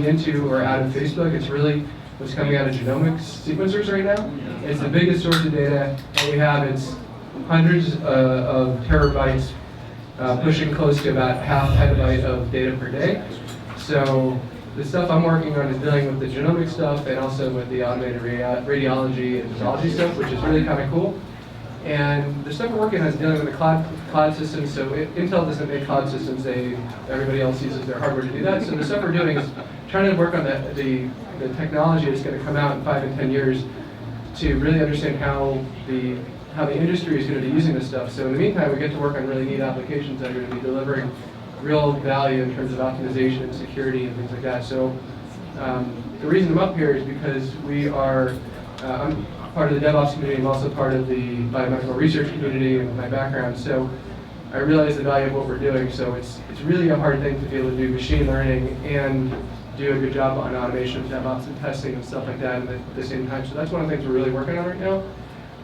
Speaker 8: into or out of Facebook. It's really what's coming out of genomics sequencers right now. It's the biggest source of data, and we have it's hundreds of terabytes, pushing close to about half petabyte of data per day. So the stuff I'm working on is dealing with the genomic stuff and also with the automated radiology and pathology stuff, which is really kind of cool. And the stuff we're working on is dealing with the cloud systems. So Intel doesn't make cloud systems; everybody else uses their hardware to do that. So the stuff we're doing is trying to work on the technology that's going to come out in 5 and 10 years to really understand how the industry is going to be using this stuff. So in the meantime, we get to work on really neat applications that are going to be delivering real value in terms of optimization and security and things like that. So the reason I'm up here is because we are, I'm part of the DevOps community, I'm also part of the biomedical research community and my background. So I realize the value of what we're doing. So it's really a hard thing to be able to do machine learning and do a good job on automation, DevOps and testing and stuff like that at the same time. So that's one of the things we're really working on right now.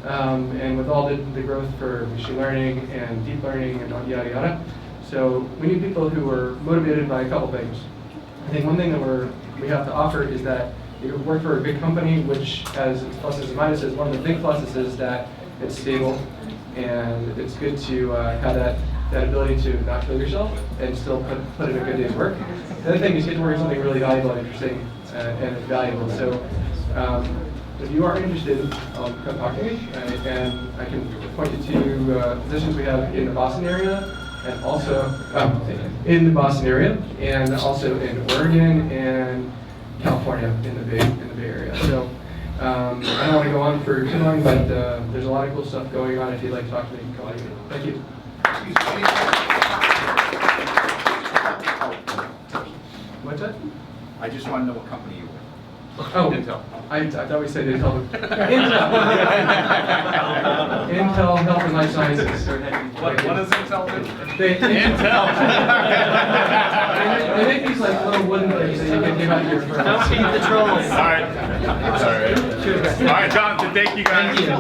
Speaker 8: And with all the growth for machine learning and deep learning and yada yada. So we need people who are motivated by a couple things. I think one thing that we have to offer is that you work for a big company, which has its pluses and minuses. One of the big pluses is that it's stable, and it's good to have that ability to not kill yourself and still put in a good day's work. The other thing is you get to work on something really valuable and interesting and valuable. So if you are interested, come talk to me, and I can point you to positions we have in the Boston area, and also in the Boston area, and also in Oregon and California in the Bay Area. So I don't want to go on for too long, but there's a lot of cool stuff going on. If you'd like to talk to me, come on in. Thank you. What's that?
Speaker 9: I just want to know what company you were.
Speaker 8: Oh,
Speaker 9: Intel.
Speaker 8: I thought we said Intel. Intel. Intel Health and Life Sciences.
Speaker 9: What does Intel do?
Speaker 8: Intel. They make these like little wooden things that you can give out here for.
Speaker 4: Don't feed the trolls.
Speaker 1: All right. All right, Jonathan, thank you guys.
Speaker 4: Thank you.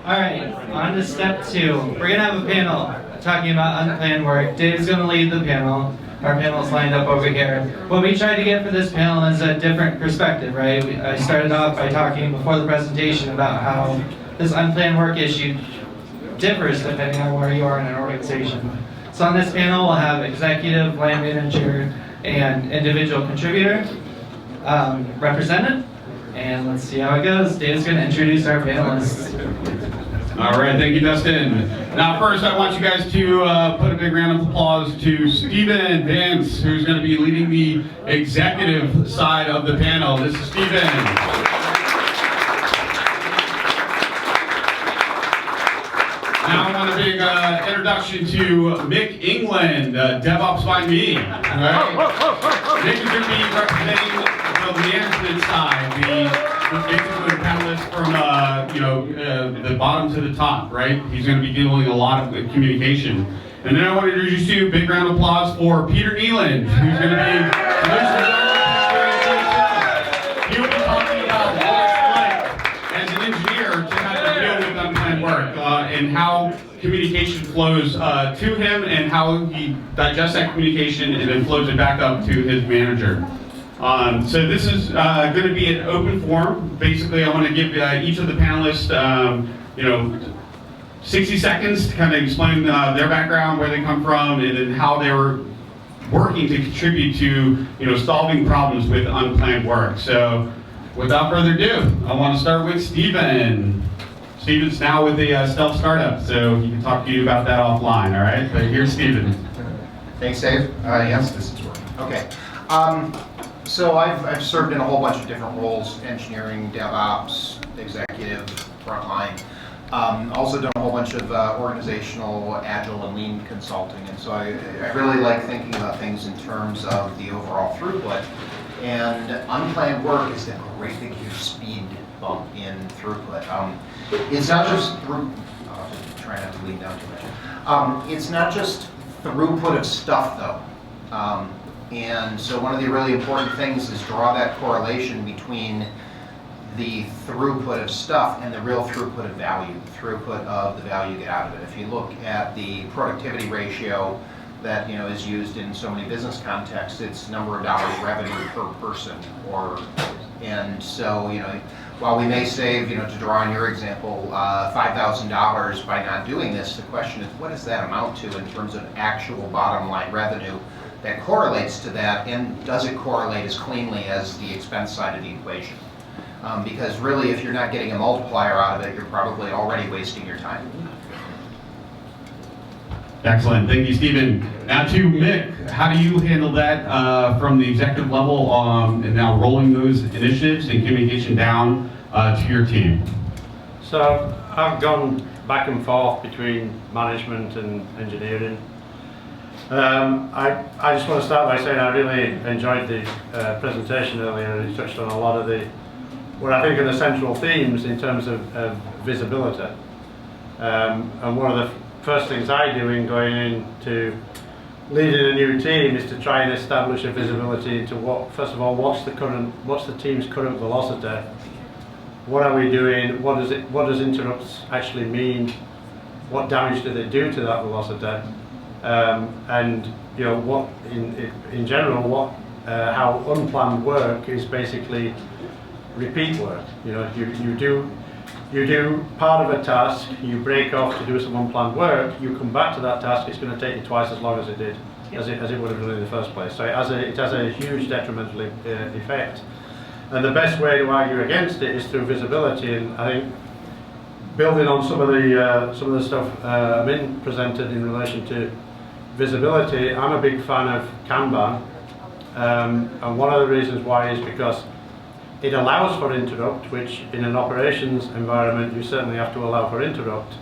Speaker 4: All right, on to step 2. We're gonna have a panel talking about unplanned work. Dave's gonna lead the panel. Our panel's lined up over here. What we tried to get for this panel is a different perspective, right? I started off by talking before the presentation about how this unplanned work issue differs depending on where you are in an organization. So on this panel, we'll have executive, line manager, and individual contributor represented. And let's see how it goes. Dave's gonna introduce our panelists.
Speaker 1: All right, thank you, Dustin. Now, first, I want you guys to put a big round of applause to Stephen Vance, who's going to be leading the executive side of the panel. This is Stephen. Now, I want a big introduction to Mick England, DevOps by me. All right? Mick is going to be representing the management side, basically the panelists from the bottom to the top, right? He's going to be dealing a lot of communication. And then I want to introduce you, big round of applause for Peter Nealon, who's going to be he will be talking about what it's like as an engineer to have to deal with unplanned work and how communication flows to him and how he digests that communication and then flows it back up to his manager. So this is going to be an open forum. Basically, I want to give each of the panelists, 60 seconds to kind of explain their background, where they come from, and then how they were working to contribute to, solving problems with unplanned work. So, without further ado, I want to start with Stephen. Stephen's now with the Stealth Startup, so he can talk to you about that offline. All right, but here's Stephen.
Speaker 9: Thanks, Dave. Yes, this is working. Okay. So I've served in a whole bunch of different roles: engineering, DevOps, executive, frontline. Also done a whole bunch of organizational, agile, and lean consulting. And so I really like thinking about things in terms of the overall throughput. And unplanned work is a great big huge speed bump in throughput. It's not just through, I'll have to try not to lean down too much. It's not just throughput of stuff though. And so one of the really important things is draw that correlation between the throughput of stuff and the real throughput of value, throughput of the value you get out of it. If you look at the productivity ratio that is used in so many business contexts, it's number of dollars revenue per person, and so while we may save, to draw on your example, $5,000 by not doing this, the question is what does that amount to in terms of actual bottom line revenue that correlates to that, and does it correlate as cleanly as the expense side of the equation? Because really, if you're not getting a multiplier out of it, you're probably already wasting your time.
Speaker 1: Excellent, thank you, Stephen. Now to Mick, how do you handle that from the executive level and now rolling those initiatives and communication down to your team?
Speaker 10: So I've gone back and forth between management and engineering. I just want to start by saying I really enjoyed the presentation earlier. It touched on a lot of what I think are the central themes in terms of visibility. And one of the first things I do in going into leading a new team is to try and establish a visibility into first of all, what's the team's current velocity? What are we doing? What does interrupts actually mean? What damage do they do to that velocity? And what in general, how unplanned work is basically repeat work. You do part of a task, you break off to do some unplanned work, you come back to that task, it's going to take you twice as long as it did, as it would have done in the first place. So it has a huge detrimental effect. And the best way to argue against it is through visibility. And I think building on some of the stuff presented in relation to visibility, I'm a big fan of Kanban. And one of the reasons why is because it allows for interrupt, which in an operations environment you certainly have to allow for interrupt,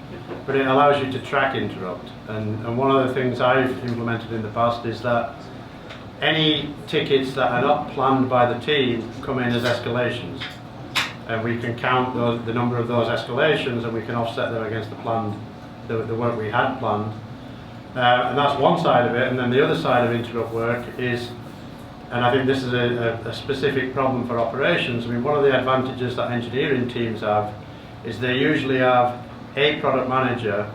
Speaker 10: but it allows you to track interrupt. And one of the things I've implemented in the past is that any tickets that are not planned by the team come in as escalations. And we can count the number of those escalations and we can offset them against the work we had planned. And that's one side of it. And then the other side of interrupt work is, and I think this is a specific problem for operations. I mean, one of the advantages that engineering teams have is they usually have a product manager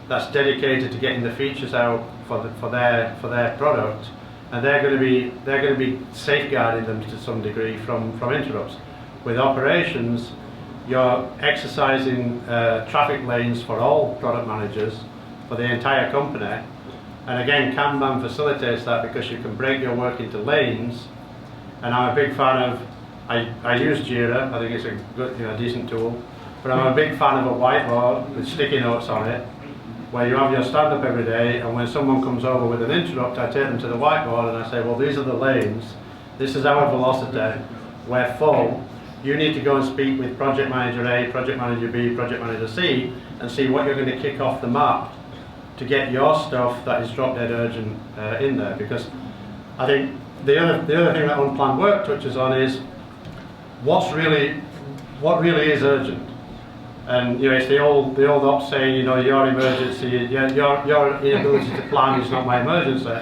Speaker 10: that's dedicated to getting the features out for their product, and they're going to be safeguarding them to some degree from interrupts. With operations, you're exercising traffic lanes for all product managers for the entire company. And again, Kanban facilitates that because you can break your work into lanes. And I'm a big fan of, I use Jira, I think it's a good, decent tool. But I'm a big fan of a whiteboard with sticky notes on it, where you have your stand-up every day, and when someone comes over with an interrupt, I take them to the whiteboard and I say, well, these are the lanes, this is our velocity, we're full. You need to go and speak with project manager A, project manager B, project manager C, and see what you're going to kick off the map to get your stuff that is drop dead urgent in there. Because I think the other thing that unplanned work touches on is what really is urgent. And it's the old ops saying, your emergency, your inability to plan is not my emergency.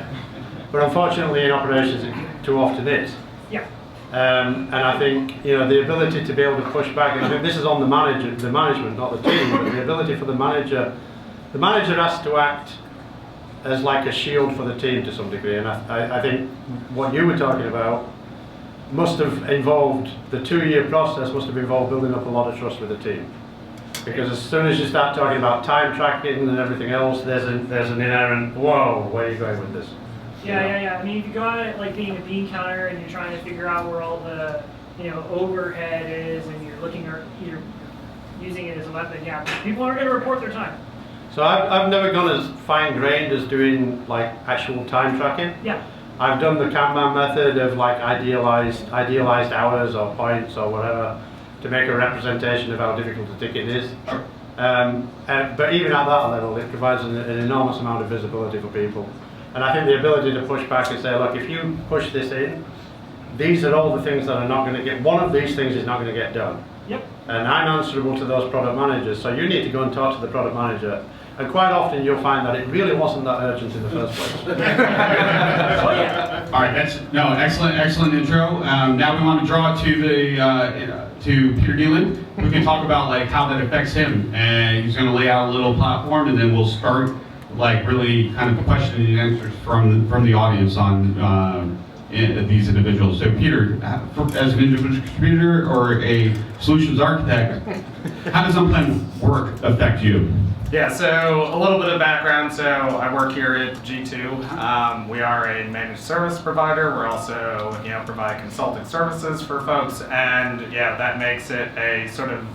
Speaker 10: But unfortunately in operations it too often is.
Speaker 7: Yeah.
Speaker 10: And I think the ability to be able to push back, and I think this is on the management, not the team, but the ability for the manager has to act as like a shield for the team to some degree. And I think what you were talking about must have involved, the 2-year process must have involved building up a lot of trust with the team. Because as soon as you start talking about time tracking and everything else, there's an inherent, whoa, where are you going with this?
Speaker 7: Yeah. I mean, if you go at it like being a bean counter and you're trying to figure out where all the overhead is, and you're using it as a weapon, yeah, people aren't going to report their time.
Speaker 10: So I've never gone as fine-grained as doing like actual time tracking.
Speaker 7: Yeah.
Speaker 10: I've done the Kanban method of like idealized hours or points or whatever to make a representation of how difficult a ticket is. But even at that level, it provides an enormous amount of visibility for people. And I think the ability to push back and say, look, if you push this in, these are all the things that are not going to get, one of these things is not going to get done.
Speaker 7: Yep.
Speaker 10: And I'm answerable to those product managers, so you need to go and talk to the product manager. And quite often you'll find that it really wasn't that urgent in the first place.
Speaker 7: Oh, yeah.
Speaker 1: All right, excellent intro. Now we want to draw it to the to Peter Nealon, who can talk about like how that affects him, and he's going to lay out a little platform, and then we'll start like really kind of questions and answers from the audience on these individuals. So Peter, as an individual contributor or a solutions architect, how does unplanned work affect you?
Speaker 11: Yeah, so a little bit of background. So I work here at G2. We are a managed service provider. We're also, provide consulting services for folks, and yeah, that makes it a sort of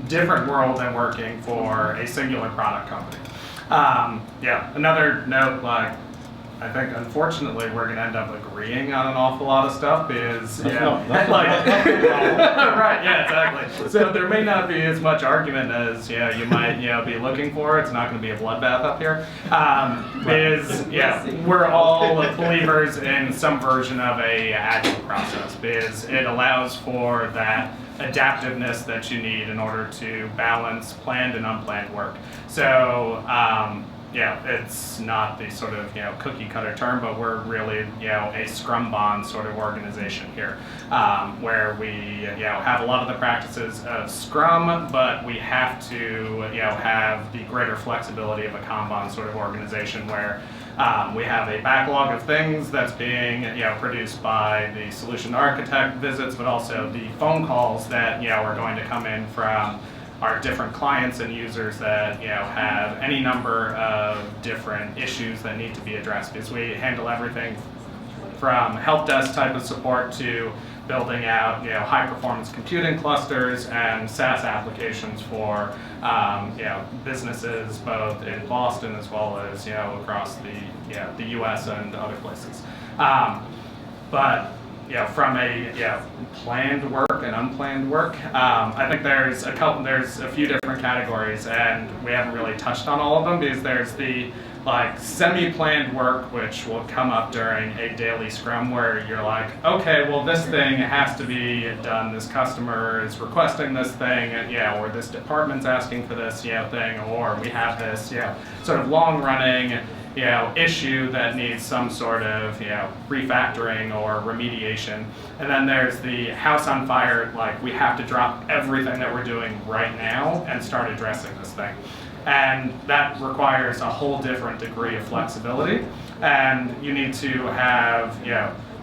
Speaker 11: different world than working for a singular product company. Another note, like, I think unfortunately we're going to end up agreeing on an awful lot of stuff is, right, yeah, exactly. So there may not be as much argument as you might be looking for. It's not going to be a bloodbath up here. We're all believers in some version of a agile process because it allows for that adaptiveness that you need in order to balance planned and unplanned work. So it's not the sort of cookie cutter term, but we're really a Scrum Bond sort of organization here, where we have a lot of the practices of Scrum, but we have to have the greater flexibility of a Kanban sort of organization where we have a backlog of things that's being produced by the solution architect visits, but also the phone calls that are going to come in from our different clients and users that have any number of different issues that need to be addressed, because we handle everything from help desk type of support to building out high performance computing clusters and SaaS applications for businesses both in Boston as well as across the US and other places. From a planned work and unplanned work, I think there's a few different categories, and we haven't really touched on all of them because there's the semi-planned work, which will come up during a daily scrum where you're like, okay, well this thing has to be done. This customer is requesting this thing, and or this department's asking for this thing, or we have this sort of long-running issue that needs some sort of refactoring or remediation. And then there's the house on fire, like we have to drop everything that we're doing right now and start addressing this thing. And that requires a whole different degree of flexibility, and you need to have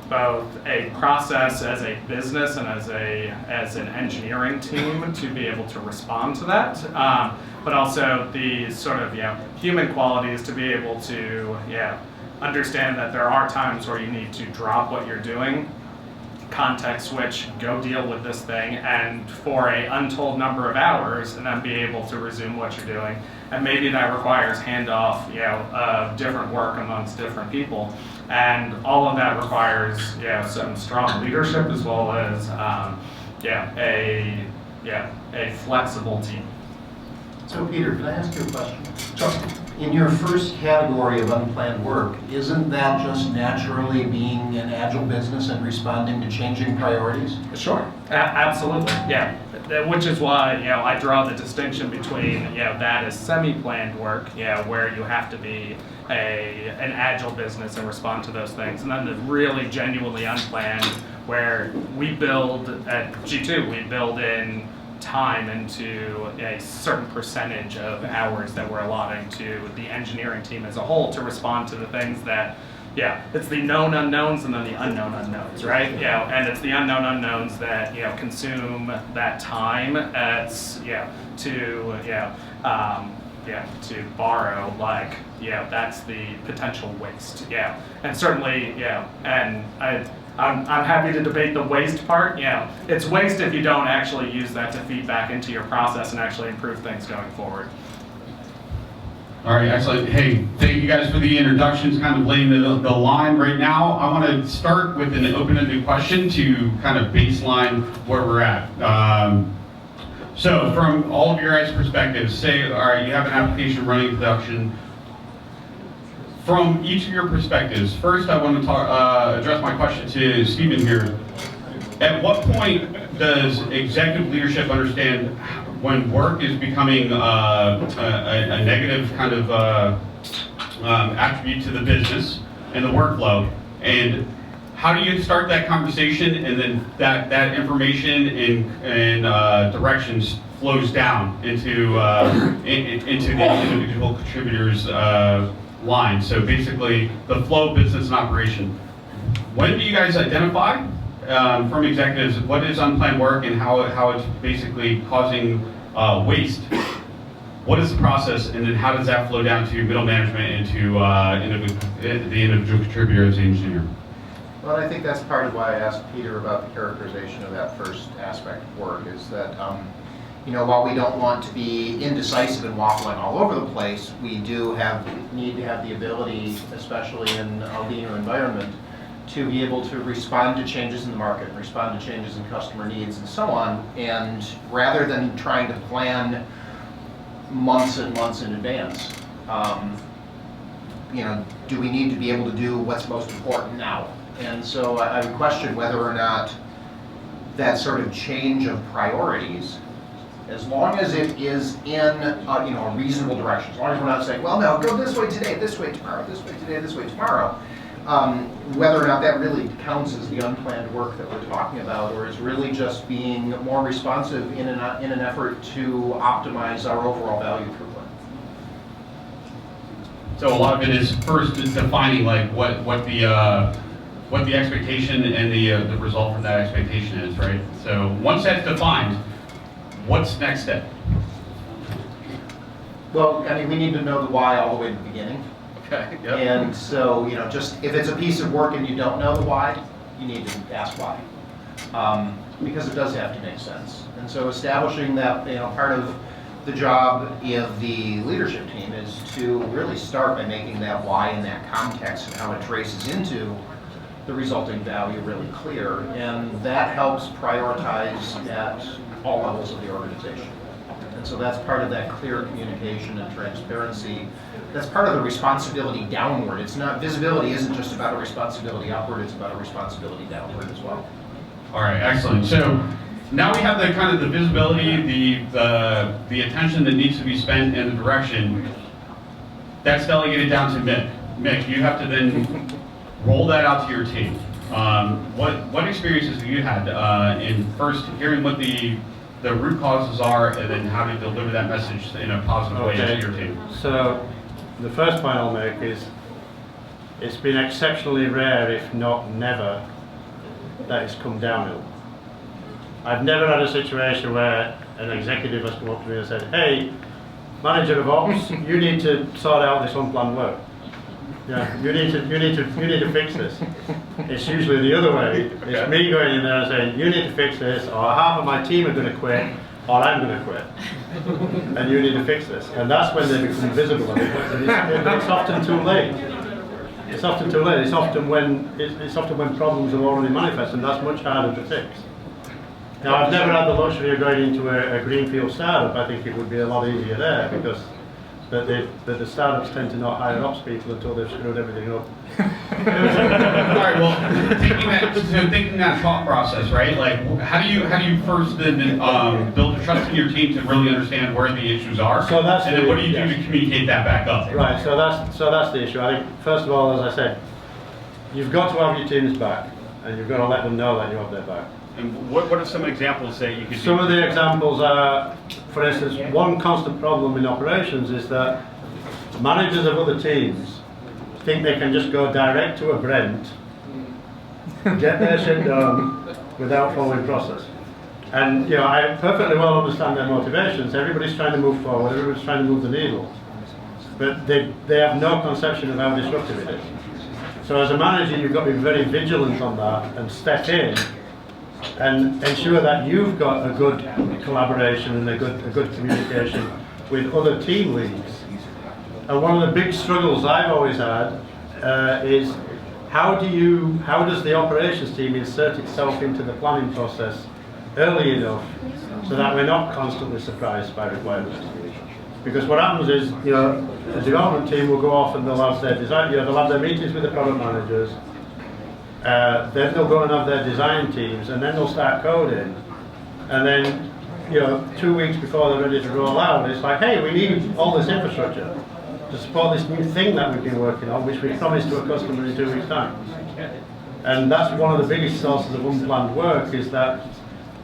Speaker 11: both a process as a business and as an engineering team to be able to respond to that, but also the sort of human qualities to be able to understand that there are times where you need to drop what you're doing, context switch, go deal with this thing, and for a untold number of hours, and then be able to resume what you're doing. And maybe that requires handoff, of different work amongst different people, and all of that requires some strong leadership as well as a flexible team.
Speaker 9: So Peter, can I ask you a question? Sure. In your first category of unplanned work, isn't that just naturally being an agile business and responding to changing priorities?
Speaker 11: Sure, absolutely, which is why I draw the distinction between that is semi-planned work, where you have to be an agile business and respond to those things, and then the really genuinely unplanned, where we build at G2, we build in time into a certain percentage of hours that we're allotting to the engineering team as a whole to respond to the things that, it's the known unknowns and then the unknown unknowns, right? And it's the unknown unknowns that, consume that time to borrow, that's the potential waste, and certainly, and I'm happy to debate the waste part. It's waste if you don't actually use that to feed back into your process and actually improve things going forward.
Speaker 1: All right, excellent. Hey, thank you guys for the introductions, kind of laying the line right now. I want to start with an open-ended question to kind of baseline where we're at. So from all of your guys' perspectives, say, all right, you have an application running in production. from each of your perspectives, first I want to address my question to Stephen here. At what point does executive leadership understand when work is becoming a negative kind of attribute to the business and the workflow, and how do you start that conversation, and then that information and directions flows down into the individual contributors' line? So basically, the flow of business and operation. When do you guys identify from executives what is unplanned work and how it's basically causing waste? What is the process, and then how does that flow down to middle management and to the individual contributor as the engineer?
Speaker 9: Well, I think that's part of why I asked Peter about the characterization of that first aspect of work, is that, while we don't want to be indecisive and waffling all over the place, we do need to have the ability, especially in a leaner environment, to be able to respond to changes in the market, respond to changes in customer needs and so on, and rather than trying to plan months and months in advance, do we need to be able to do what's most important now? And so I would question whether or not that sort of change of priorities, as long as it is in a reasonable direction, as long as we're not saying, well, no, go this way today, this way tomorrow, this way today, this way tomorrow, whether or not that really counts as the unplanned work that we're talking about, or is really just being more responsive in an effort to optimize our overall value throughput.
Speaker 1: So a lot of it is first defining like what the expectation and the result from that expectation is, right? So once that's defined, what's the next step?
Speaker 9: Well, I mean, we need to know the why all the way to the beginning.
Speaker 1: Okay. Yep.
Speaker 9: And so, just if it's a piece of work and you don't know the why, you need to ask why, because it does have to make sense. And so, establishing that, part of the job of the leadership team is to really start by making that why in that context and how it traces into the resulting value really clear, and that helps prioritize at all levels of the organization. And so that's part of that clear communication and transparency. That's part of the responsibility downward. It's not, visibility isn't just about a responsibility upward, it's about a responsibility downward as well.
Speaker 1: All right, excellent. So now we have the kind of the visibility, the attention that needs to be spent and the direction. That's delegated down to Mick. Mick, you have to then roll that out to your team. What experiences have you had in first hearing what the root causes are, and then how to deliver that message in a positive way to your team?
Speaker 10: So the first point I'll make is it's been exceptionally rare, if not never, that it's come downhill. I've never had a situation where an executive has come up to me and said, hey, manager of ops, you need to sort out this unplanned work. Yeah, you need to fix this. It's usually the other way. It's me going in there and saying, you need to fix this, or half of my team are going to quit, or I'm going to quit. And you need to fix this. And that's when they become visible. And it's often too late. It's often too late. It's often when problems have already manifested, and that's much harder to fix. Now, I've never had the luxury of going into a greenfield startup. I think it would be a lot easier there, because the startups tend to not hire ops people until they've screwed everything up.
Speaker 1: All right. Well, thinking that thought process, right? Like, how do you first then build the trust in your team to really understand where the issues are?
Speaker 10: So that's
Speaker 1: and then what do you do to communicate that back up?
Speaker 10: Right. So that's the issue. I think first of all, as I said, you've got to have your team's back, and you've got to let them know that you have their back.
Speaker 1: And what are some examples that you could do?
Speaker 10: Some of the examples are, for instance, one constant problem in operations is that managers of other teams think they can just go direct to a Brent, get their shit done without following process. And I perfectly well understand their motivations. Everybody's trying to move forward, everybody's trying to move the needle. But they have no conception of how disruptive it is. So as a manager, you've got to be very vigilant on that and step in and ensure that you've got a good collaboration and a good communication with other team leads. And one of the big struggles I've always had is how does the operations team insert itself into the planning process early enough so that we're not constantly surprised by requirements. Because what happens is, the development team will go off and they'll have their design, they'll have their meetings with the product managers. Then they'll go and have their design teams, and then they'll start coding. And then, 2 weeks before they're ready to roll out, it's like, hey, we need all this infrastructure to support this new thing that we've been working on, which we promised to a customer in 2 weeks' time. And that's one of the biggest sources of unplanned work, is that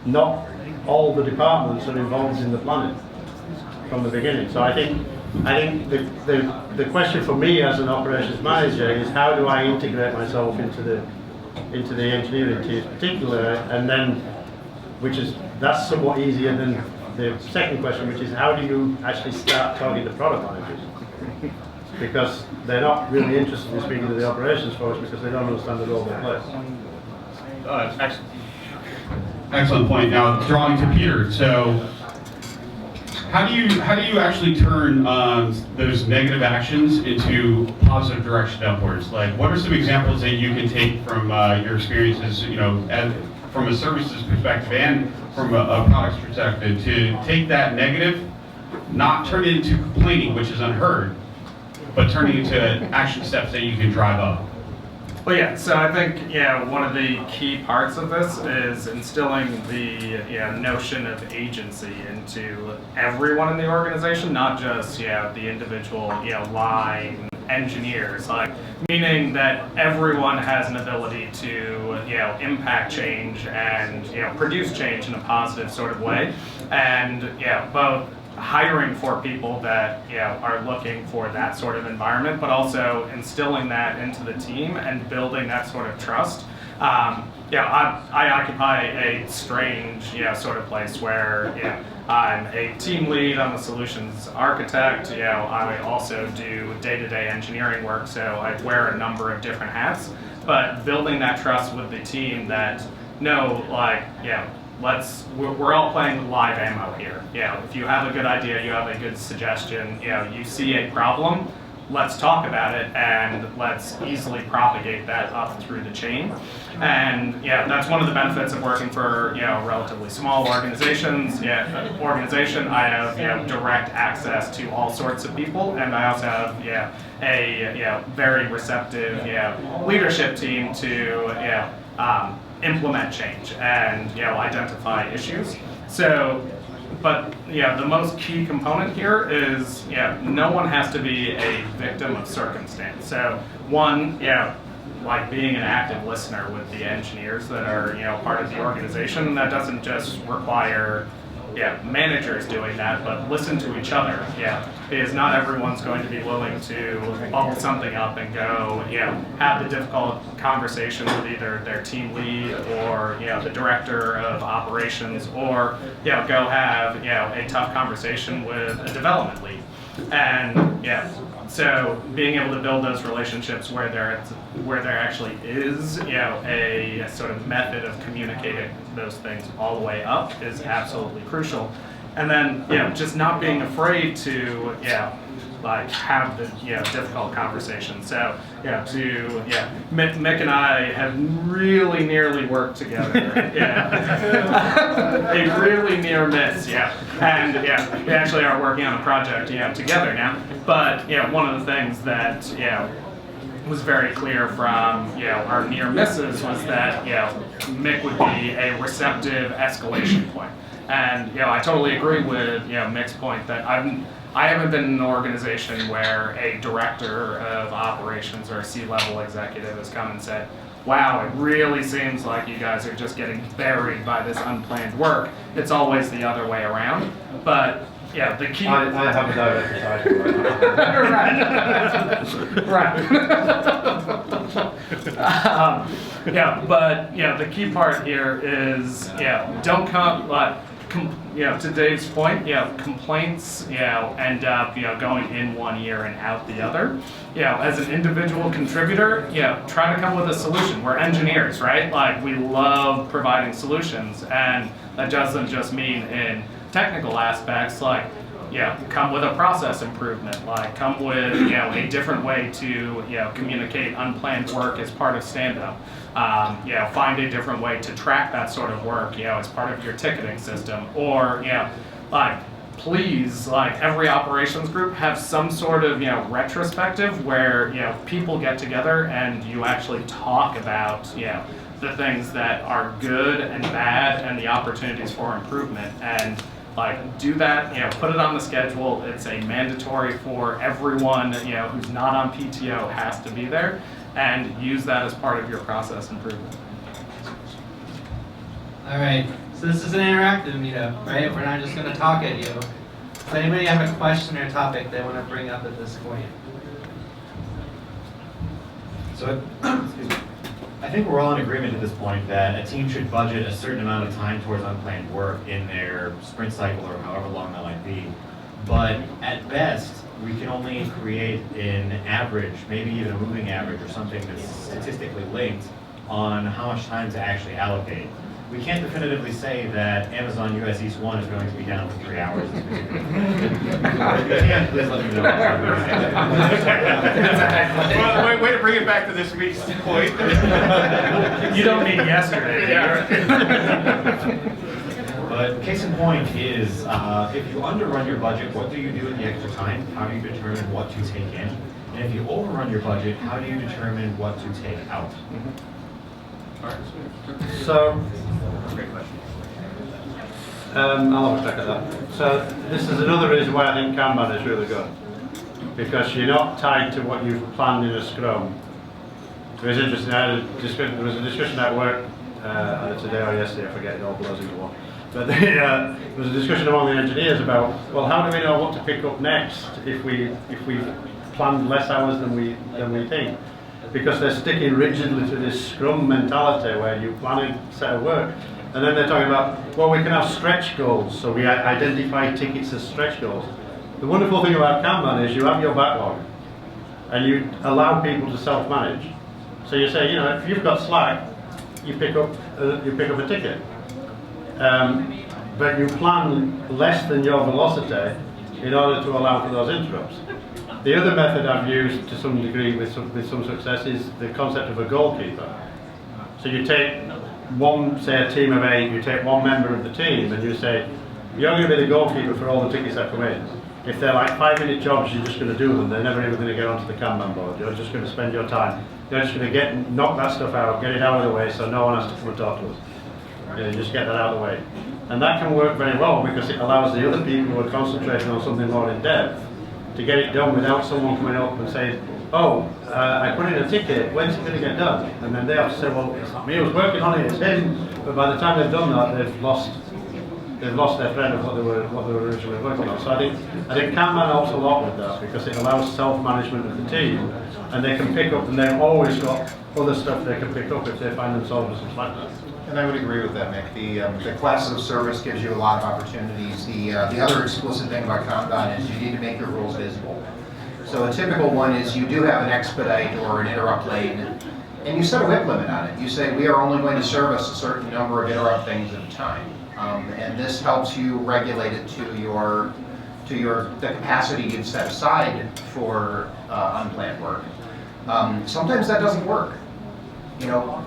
Speaker 10: not all the departments are involved in the planning from the beginning. So I think the question for me as an operations manager is, how do I integrate myself into the engineering teams particularly, and then that's somewhat easier than the second question, which is how do you actually start talking to product managers? Because they're not really interested in speaking to the operations folks because they don't understand the role they play.
Speaker 1: Excellent point. Now, drawing to Peter. So, how do you actually turn those negative actions into positive direction upwards? Like, what are some examples that you can take from your experiences, from a services perspective and from a product's perspective, to take that negative, not turn it into complaining, which is unheard, but turning into action steps that you can drive up?
Speaker 11: Well, yeah, so I think, one of the key parts of this is instilling the notion of agency into everyone in the organization, not just, the individual, line engineers, meaning that everyone has an ability to, impact change and, produce change in a positive sort of way. And, both hiring for people that are looking for that sort of environment, but also instilling that into the team and building that sort of trust. I occupy a strange sort of place where I'm a team lead, I'm a solutions architect, I also do day-to-day engineering work, so I wear a number of different hats, but building that trust with the team that we're all playing with live ammo here. If you have a good idea, you have a good suggestion, you see a problem, let's talk about it and let's easily propagate that up through the chain. And that's one of the benefits of working for relatively small organizations. I have direct access to all sorts of people, and I also have a very receptive leadership team to implement change and identify issues. So, but the most key component here is no one has to be a victim of circumstance. So one, like being an active listener with the engineers that are part of the organization. That doesn't just require managers doing that, but listen to each other. Because not everyone's going to be willing to bubble something up and go, have the difficult conversation with either their team lead or the director of operations, or go have a tough conversation with a development lead. And so being able to build those relationships where there actually is a sort of method of communicating those things all the way up is absolutely crucial. And then just not being afraid to have the difficult conversation. So Mick and I have really nearly worked together. A really near miss. And we actually are working on a project together now. But one of the things that was very clear from our near misses was that Mick would be a receptive escalation point. And I totally agree with Mick's point that I haven't been in an organization where a director of operations or a C-level executive has come and said, wow, it really seems like you guys are just getting buried by this unplanned work. It's always the other way around. But the key...
Speaker 10: I have a direct
Speaker 11: Right. But the key part here is don't come to Dave's point, complaints end up going in one ear and out the other. As an individual contributor, try to come with a solution. We're engineers, right? We love providing solutions, and that doesn't just mean in technical aspects, come with a process improvement, come with a different way to communicate unplanned work as part of stand-up. Find a different way to track that sort of work as part of your ticketing system, or please, like every operations group, have some sort of retrospective where people get together and you actually talk about the things that are good and bad and the opportunities for improvement, and like do that, put it on the schedule. It's a mandatory for everyone who's not on PTO has to be there, and use that as part of your process improvement.
Speaker 4: All right, so this is an interactive meetup, right? We're not just going to talk at you. Does anybody have a question or topic they want to bring up at this point?
Speaker 3: So, excuse me. I think we're all in agreement at this point that a team should budget a certain amount of time towards unplanned work in their sprint cycle or however long that might be. But at best, we can only create an average, maybe even a moving average or something that's statistically linked on how much time to actually allocate. We can't definitively say that Amazon US East 1 is going to be down for 3 hours. If you can, please let me know.
Speaker 1: Way to bring it back to this week's point.
Speaker 2: You don't mean yesterday.
Speaker 3: But case in point is, if you underrun your budget, what do you do with the extra time? How do you determine what to take in? And if you overrun your budget, how do you determine what to take out?
Speaker 10: So, I'll have a crack at that. So this is another reason why I think Kanban is really good, because you're not tied to what you've planned in a Scrum. It was interesting. There was a discussion at work today or yesterday. I forget. It all blows into one. But there was a discussion among the engineers about, well, how do we know what to pick up next if we planned less hours than we think? Because they're sticking rigidly to this Scrum mentality where you plan a set of work. And then they're talking about, well, we can have stretch goals, so we identify tickets as stretch goals. The wonderful thing about Kanban is you have your backlog, and you allow people to self-manage. So you say, if you've got Slack, you pick up a ticket, but you plan less than your velocity in order to allow for those interrupts. The other method I've used to some degree with some success is the concept of a goalkeeper. So you take say a team of 8, you take one member of the team and you say, you're going to be the goalkeeper for all the tickets that come in. If they're like 5-minute jobs, you're just going to do them. They're never even going to get onto the Kanban board. You're just going to spend your time. You're just going to knock that stuff out, get it out of the way so no one has to come and talk to us. Just get that out of the way. And that can work very well because it allows the other people who are concentrating on something more in depth to get it done without someone coming up and saying, oh, I put in a ticket, when's it going to get done? And then they have to say, well, it's not me who's working on it, it's him. But by the time they've done that, they've lost their thread of what they were originally working on. So I think Kanban helps a lot with that because it allows self-management of the team, and they can pick up, and they've always got other stuff they can pick up if they find themselves with some slack.
Speaker 9: And I would agree with that, Mick. The class of service gives you a lot of opportunities. The other explicit thing about Kanban is you need to make your rules visible. So a typical one is you do have an expedite or an interrupt lane, and you set a WIP limit on it. You say we are only going to service a certain number of interrupt things at a time, and this helps you regulate it to the capacity you've set aside for unplanned work. Sometimes that doesn't work.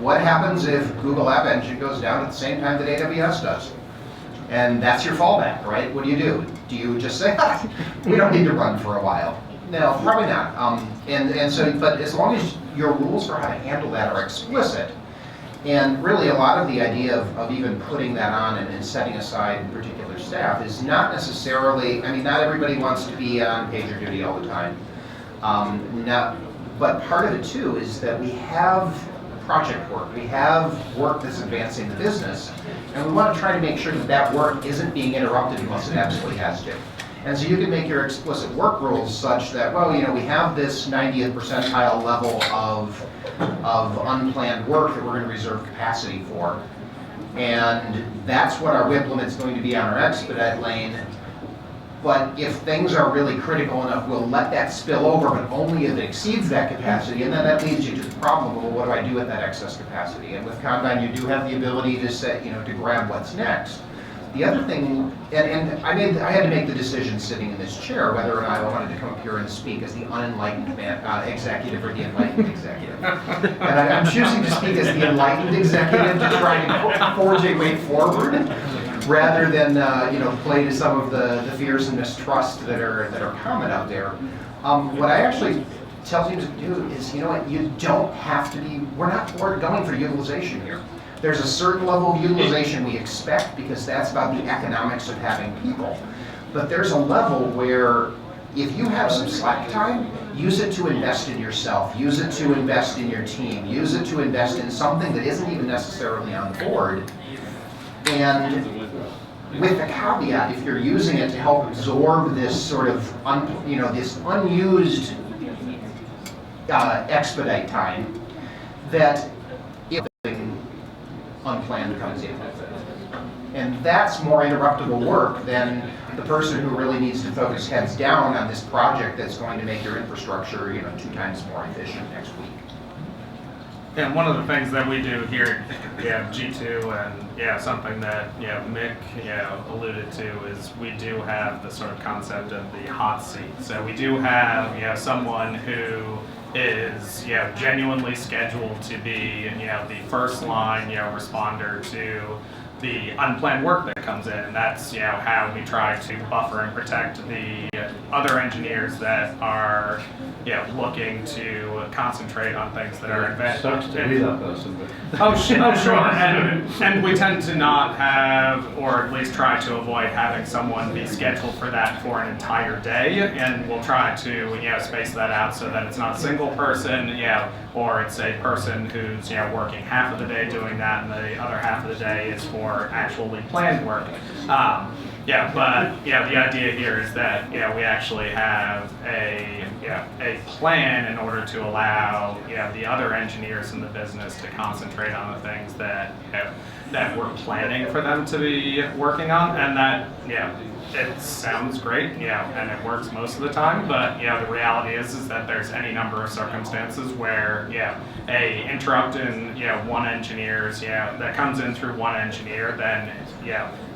Speaker 9: What happens if Google App Engine goes down at the same time that AWS does? And that's your fallback, right? What do? Do you just say, we don't need to run for a while? No, probably not. But as long as your rules for how to handle that are explicit, and really a lot of the idea of even putting that on and setting aside particular staff is not necessarily, not everybody wants to be on pager duty all the time. But part of it too is that we have project work. We have work that's advancing the business, and we want to try to make sure that work isn't being interrupted unless it absolutely has to. And so you can make your explicit work rules such that, well, we have this 90th percentile level of unplanned work that we're going to reserve capacity for. And that's what our WIP limit is going to be on our expedite lane. But if things are really critical enough, we'll let that spill over, but only if it exceeds that capacity. And then that leads you to the problem of, well, what do I do with that excess capacity? And with Kanban, you do have the ability to set, to grab what's next. The other thing, and I had to make the decision sitting in this chair whether or not I wanted to come up here and speak as the unenlightened executive or the enlightened executive. And I'm choosing to speak as the enlightened executive to try and forge a way forward. rather than play to some of the fears and mistrust that are common out there. What I actually tell teams to do is, you know what, you don't have to be. We're going for utilization here. There's a certain level of utilization we expect because that's about the economics of having people. But there's a level where if you have some slack time, use it to invest in yourself, use it to invest in your team, use it to invest in something that isn't even necessarily on the board. And with the caveat, if you're using it to help absorb this sort of, this unused expedite time, that if unplanned comes in. And that's more interruptible work than the person who really needs to focus heads down on this project that's going to make your infrastructure, 2 times more efficient next week.
Speaker 11: And one of the things that we do here at G2 and something that Mick alluded to is we do have the sort of concept of the hot seat. So we do have someone who is genuinely scheduled to be the first line responder to the unplanned work that comes in, and that's how we try to buffer and protect the other engineers that are looking to concentrate on things that are advanced.
Speaker 10: Sucks to be that person, but
Speaker 11: Oh, sure. And we tend to not have, or at least try to avoid having someone be scheduled for that for an entire day, and we'll try to space that out so that it's not a single person, or it's a person who's working half of the day doing that, and the other half of the day is for actually planned work. But the idea here is that we actually have a plan in order to allow the other engineers in the business to concentrate on the things that that we're planning for them to be working on, and that it sounds great, and it works most of the time. But the reality is that there's any number of circumstances where a interrupt in one engineer's that comes in through one engineer then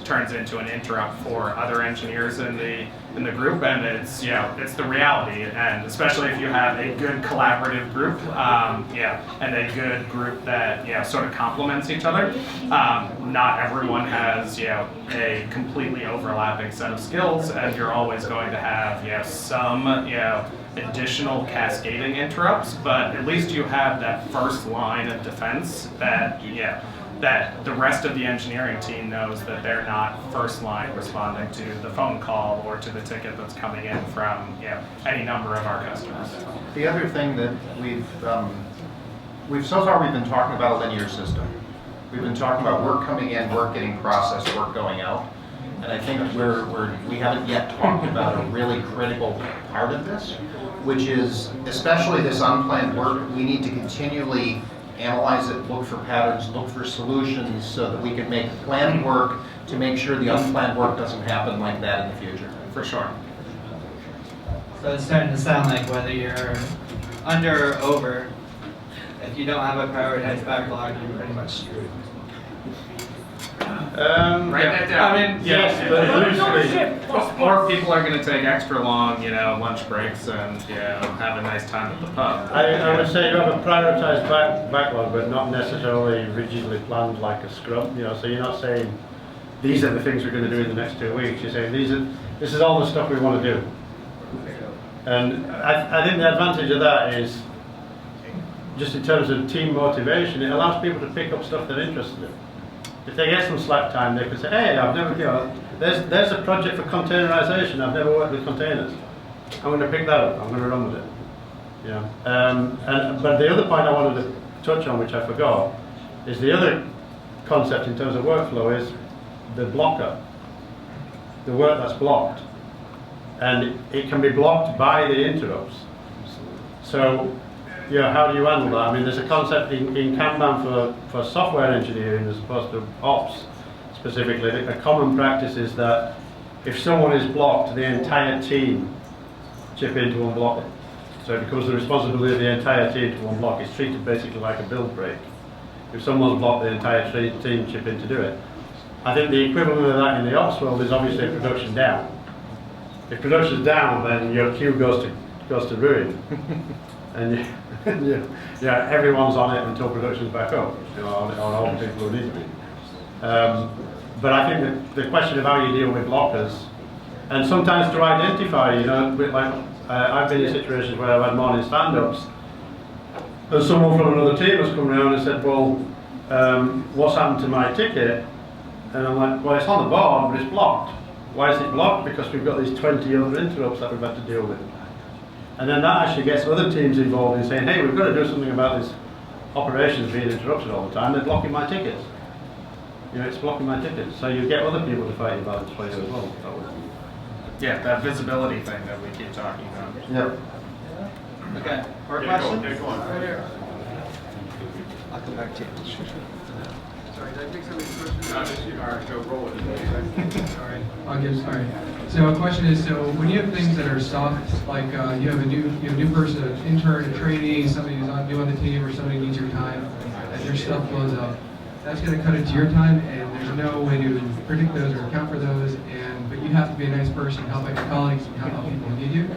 Speaker 11: turns into an interrupt for other engineers in the group, and it's it's the reality. And especially if you have a good collaborative group, and a good group that sort of complements each other. Not everyone has a completely overlapping set of skills, and you're always going to have some additional cascading interrupts, but at least you have that first line of defense that that the rest of the engineering team knows that they're not first line responding to the phone call or to the ticket that's coming in from any number of our customers.
Speaker 9: The other thing that we've so far we've been talking about a linear system. We've been talking about work coming in, work getting processed, work going out, and I think we haven't yet talked about a really critical part of this, which is especially this unplanned work. We need to continually analyze it, look for patterns, look for solutions so that we can make planned work to make sure the unplanned work doesn't happen like that in the future.
Speaker 11: For sure.
Speaker 4: So it's starting to sound like whether you're under or over, if you don't have a prioritized backlog, you're pretty much screwed.
Speaker 11: Write that down. I mean, yes, but or people are going to take extra long, lunch breaks and have a nice time at the pub.
Speaker 10: I would say you have a prioritized backlog, but not necessarily rigidly planned like a scrum. So you're not saying these are the things we're going to do in the next 2 weeks. You're saying this is all the stuff we want to do. And I think the advantage of that is just in terms of team motivation. It allows people to pick up stuff they're interested in. If they get some slack time, they can say, hey, I've never, there's a project for containerization. I've never worked with containers. I'm going to pick that up. I'm going to run with it. But the other point I wanted to touch on, which I forgot, is the other concept in terms of workflow is the blocker, the work that's blocked. And it can be blocked by the interrupts. So, how do you handle that? I mean, there's a concept in Kanban for software engineering as opposed to ops specifically. A common practice is that if someone is blocked, the entire team chip in to unblock it. So it becomes the responsibility of the entire team to unblock. It's treated basically like a build break. If someone's blocked, the entire team chip in to do it. I think the equivalent of that in the ops world is obviously production down. If production's down, then your queue goes to ruin. And everyone's on it until production's back up, on all the people who need to be. but I think the question of how you deal with blockers, and sometimes to identify, you know, like I've been in situations where I've had morning stand-ups, and someone from another team has come around and said, well, what's happened to my ticket? And I'm like, well, it's on the board, but it's blocked. Why is it blocked? Because we've got these 20 other interrupts that we've had to deal with. And then that actually gets other teams involved in saying, hey, we've got to do something about this operations being interrupted all the time. They're blocking my tickets. You know, it's blocking my tickets. So you get other people to fight your battles for you as well.
Speaker 11: Yeah, that visibility thing that we keep talking about.
Speaker 9: Yep.
Speaker 4: Okay, more
Speaker 1: Yeah, go
Speaker 4: questions?
Speaker 1: on.
Speaker 4: Right here.
Speaker 8: I'll come back to you.
Speaker 12: Sorry, did I take somebody's question?
Speaker 1: All right, go roll it.
Speaker 12: Sorry. Sorry. So a question is, so when you have things that are soft, like you have a new person, an intern, a trainee, somebody who's new on the team, or somebody needs your time, and their stuff blows up, that's going to cut into your time, and there's no way to predict those or account for those, but you have to be a nice person, help out your colleagues, and help out people who need you,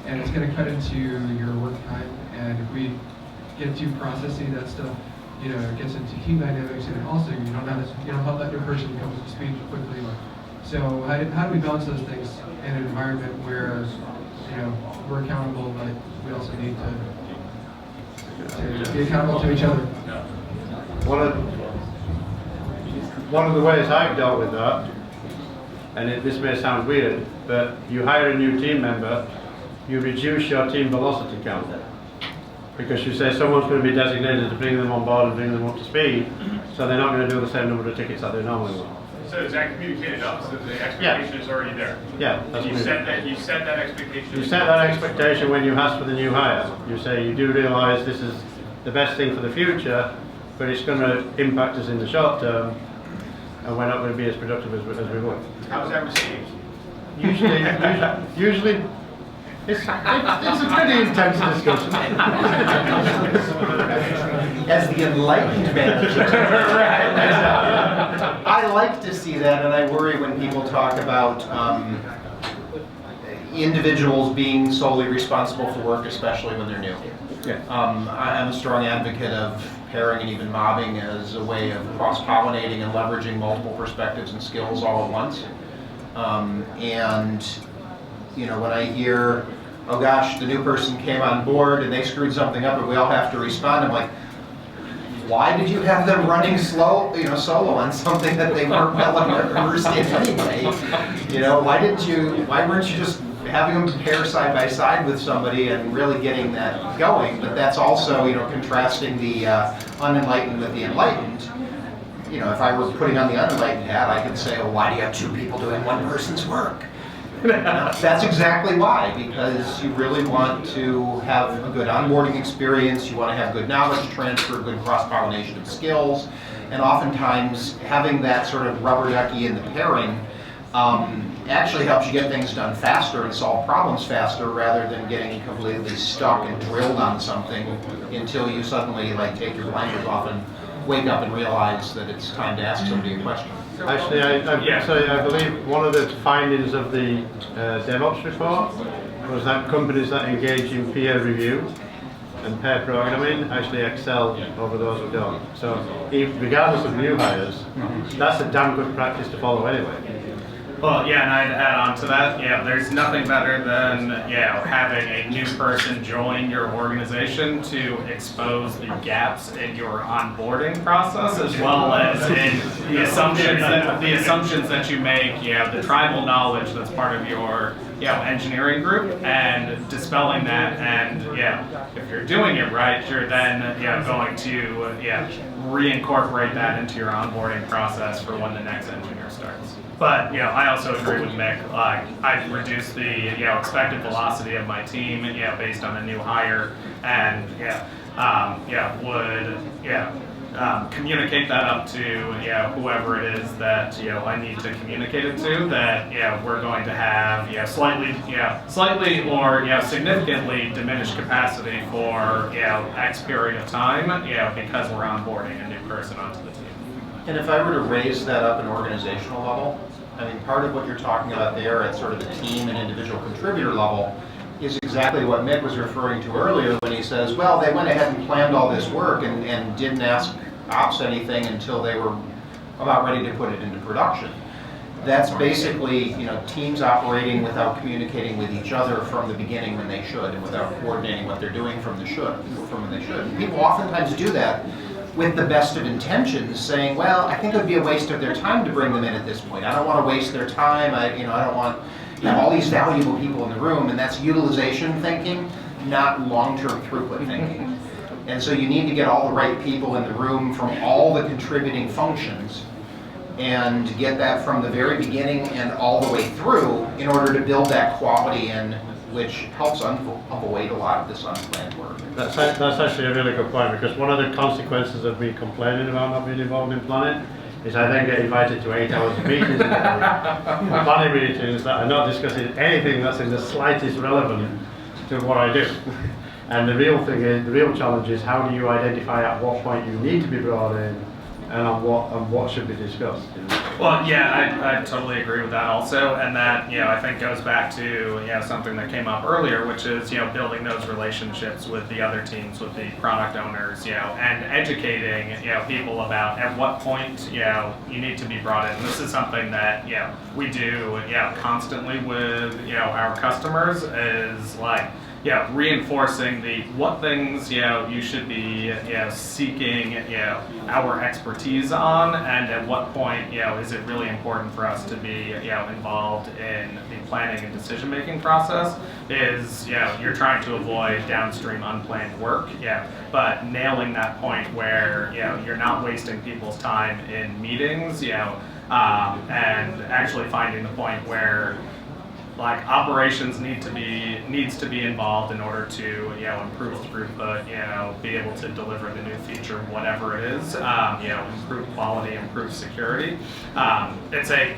Speaker 12: and it's going to cut into your work time, and if we get too processy, that stuff, you know, it gets into team dynamics, and also you don't help that new person come up to speed quickly. So how do we balance those things in an environment where, you know, we're accountable, but we also need to be accountable to each other?
Speaker 10: One of the ways I've dealt with that, and this may sound weird, but you hire a new team member, you reduce your team velocity count. Because you say someone's going to be designated to bring them on board and bring them up to speed, so they're not going to do the same number of tickets that they normally will.
Speaker 1: So is that communicated up, so the expectation is already there?
Speaker 10: Yeah, that's
Speaker 1: You
Speaker 10: what
Speaker 1: set that expectation.
Speaker 10: you set that expectation when you ask for the new hire. You say you do realise this is the best thing for the future, but it's going to impact us in the short term, and we're not going to be as productive as we would.
Speaker 1: How was that received?
Speaker 10: Usually, it's a pretty intense discussion.
Speaker 9: As the enlightened manager. I like to see that, and I worry when people talk about individuals being solely responsible for work, especially when they're new.
Speaker 10: Yeah.
Speaker 9: I'm a strong advocate of pairing and even mobbing as a way of cross-pollinating and leveraging multiple perspectives and skills all at once. And you know, when I hear, oh gosh, the new person came on board and they screwed something up and we all have to respond, I'm like, why did you have them running slow, you know, solo on something that they weren't well versed in anyway? You know, why weren't you just having them pair side by side with somebody and really getting that going? But that's also, you know, contrasting the unenlightened with the enlightened. You know, if I were putting on the unenlightened hat, I could say, well, why do you have two people doing one person's work? That's exactly why, because you really want to have a good onboarding experience, you want to have good knowledge transfer, good cross-pollination of skills, and oftentimes having that sort of rubber ducky in the pairing actually helps you get things done faster and solve problems faster rather than getting completely stuck and drilled on something until you suddenly like take your blinders off and wake up and realize that it's time to ask somebody a question.
Speaker 10: Actually, I believe one of the findings of the DevOps report was that companies that engage in peer review and pair programming actually excel over those who don't. So, regardless of new hires, that's a damn good practice to follow anyway.
Speaker 11: Well, yeah, and I'd add on to that, yeah, there's nothing better than, having a new person join your organization to expose the gaps in your onboarding process, as well as in the assumptions that you make, the tribal knowledge that's part of your, engineering group, and dispelling that, and, if you're doing it right, you're then, going to, reincorporate that into your onboarding process for when the next engineer starts. But I also agree with Mick. I've reduced the expected velocity of my team, based on a new hire, and would communicate that up to whoever it is that I need to communicate it to. That we're going to have slightly or significantly diminished capacity for X period of time, because we're onboarding a new person onto the team.
Speaker 9: And if I were to raise that up an organizational level, I mean, part of what you're talking about there at sort of the team and individual contributor level is exactly what Mick was referring to earlier when he says, well, they went ahead and planned all this work and didn't ask ops anything until they were about ready to put it into production. That's basically, teams operating without communicating with each other from the beginning when they should, and without coordinating what they're doing from when they should. And people oftentimes do that with the best of intentions, saying, well, I think it would be a waste of their time to bring them in at this point. I don't want to waste their time. I don't want to have all these valuable people in the room, and that's utilization thinking, not long-term throughput thinking. And so you need to get all the right people in the room from all the contributing functions and get that from the very beginning and all the way through in order to build that quality in, which helps avoid a lot of this unplanned work.
Speaker 10: That's actually a really good point, because one of the consequences of me complaining about not being involved in planning is I then get invited to 8 hours of meetings, planning meetings that are not discussing anything that's in the slightest relevant to what I do. And the real challenge is, how do you identify at what point you need to be brought in and on what should be discussed?
Speaker 11: Well, yeah, I totally agree with that also, and that, I think goes back to, something that came up earlier, which is, building those relationships with the other teams, with the product owners, and educating, people about at what point, you need to be brought in. This is something that, we do, constantly with, our customers, is like, reinforcing what things you should be seeking our expertise on, and at what point is it really important for us to be involved in the planning and decision making process. Is you're trying to avoid downstream unplanned work, but nailing that point where you're not wasting people's time in meetings, and actually finding the point where like operations needs to be involved in order to improve throughput, be able to deliver the new feature, whatever it is, improve quality, improve security. It's a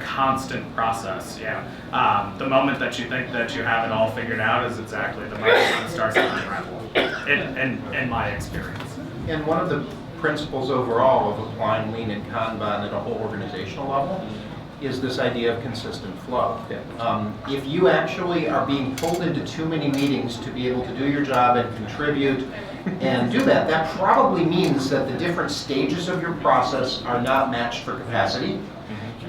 Speaker 11: constant process. The moment that you think that you have it all figured out is exactly the moment when it starts to unravel. In my experience.
Speaker 9: And one of the principles overall of applying lean and Kanban at a whole organizational level is this idea of consistent flow. If you actually are being pulled into too many meetings to be able to do your job and contribute and do that, that probably means that the different stages of your process are not matched for capacity,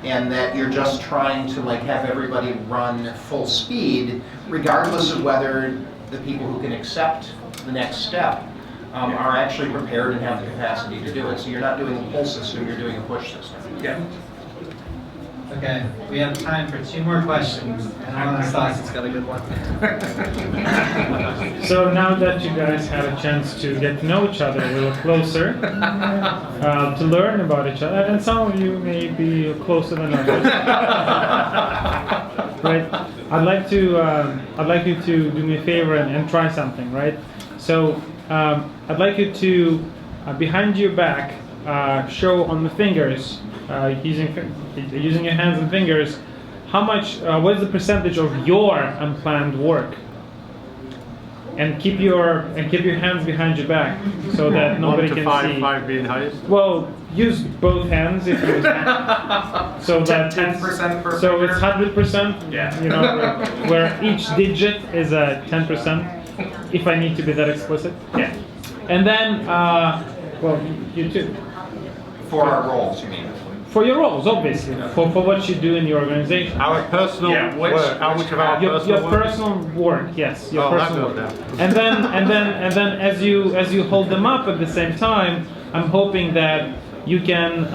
Speaker 9: and that you're just trying to have everybody run full speed, regardless of whether the people who can accept the next step are actually prepared and have the capacity to do it. So you're not doing a pull system, you're doing a push system.
Speaker 4: Yeah. Okay, we have time for 2 more questions, and Alan Stoss's got a good one.
Speaker 2: So now that you guys had a chance to get to know each other a little closer, to learn about each other, and some of you may be closer than others, right? I'd like you to do me a favor and try something, right? So I'd like you to behind your back show on the fingers. Using your hands and fingers, how much? What is the percentage of your unplanned work? And keep your hands behind your back so that nobody can see.
Speaker 10: 5 being highest.
Speaker 2: Well, use both hands if you can. So that
Speaker 11: 10% per
Speaker 2: so
Speaker 11: finger.
Speaker 2: it's 100%.
Speaker 11: Yeah.
Speaker 2: Where each digit is a 10%. If I need to be that explicit. Yeah. And then, well, you too.
Speaker 9: For our roles, you mean?
Speaker 2: For your roles, obviously, for what you do in your organization.
Speaker 10: Our personal work. How much of our
Speaker 2: Your
Speaker 10: personal work?
Speaker 2: personal work, yes, your
Speaker 10: Oh,
Speaker 2: personal
Speaker 10: that
Speaker 2: work.
Speaker 10: goes
Speaker 2: And then as you hold them up at the same time, I'm hoping that you can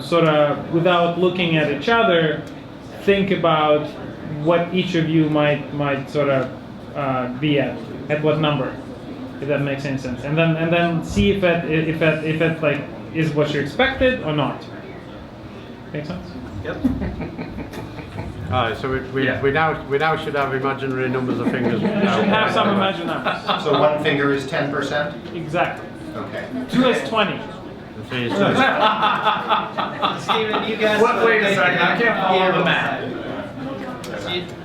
Speaker 2: sort of, without looking at each other, think about what each of you might sort of be at what number, if that makes any sense. And then see if that like is what you expected or not. Make sense?
Speaker 4: Yep.
Speaker 10: Alright, so we now should have imaginary numbers of fingers.
Speaker 2: You should have some imaginary numbers.
Speaker 9: So one finger is 10%?
Speaker 2: Exactly.
Speaker 9: Okay.
Speaker 2: 2 is 20.
Speaker 4: Steven, you guess what?
Speaker 11: Wait a second, I can't follow the math.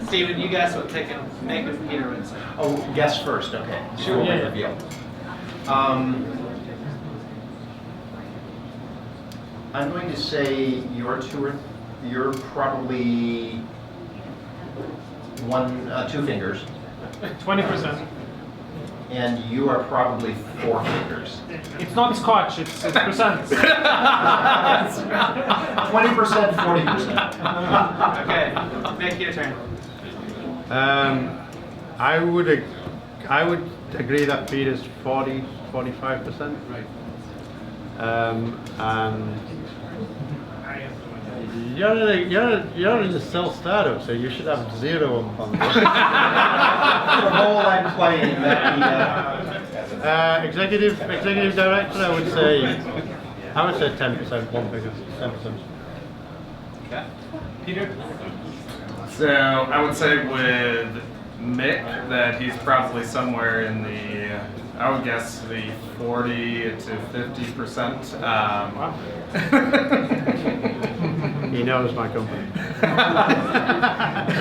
Speaker 4: Steven, you guess what make a Peter would say.
Speaker 9: Oh, guess first, okay.
Speaker 2: Sure, yeah.
Speaker 9: Reveal. I'm going to say you're probably 2 fingers.
Speaker 2: 20%.
Speaker 9: and you are probably 4 figures.
Speaker 2: It's not Scotch, it's percent.
Speaker 9: 20%, 40%.
Speaker 4: Okay, Mick, your turn.
Speaker 10: I would agree that Peter's 45%. And you're in the self-startup, so you should have 0 on
Speaker 9: The role I'm playing,
Speaker 10: executive director, I would say 10%, 1 figure, 10%.
Speaker 4: Okay. Peter?
Speaker 11: So I would say with Mick that he's probably somewhere in the, I would guess the 40 to 50%.
Speaker 10: He knows my company.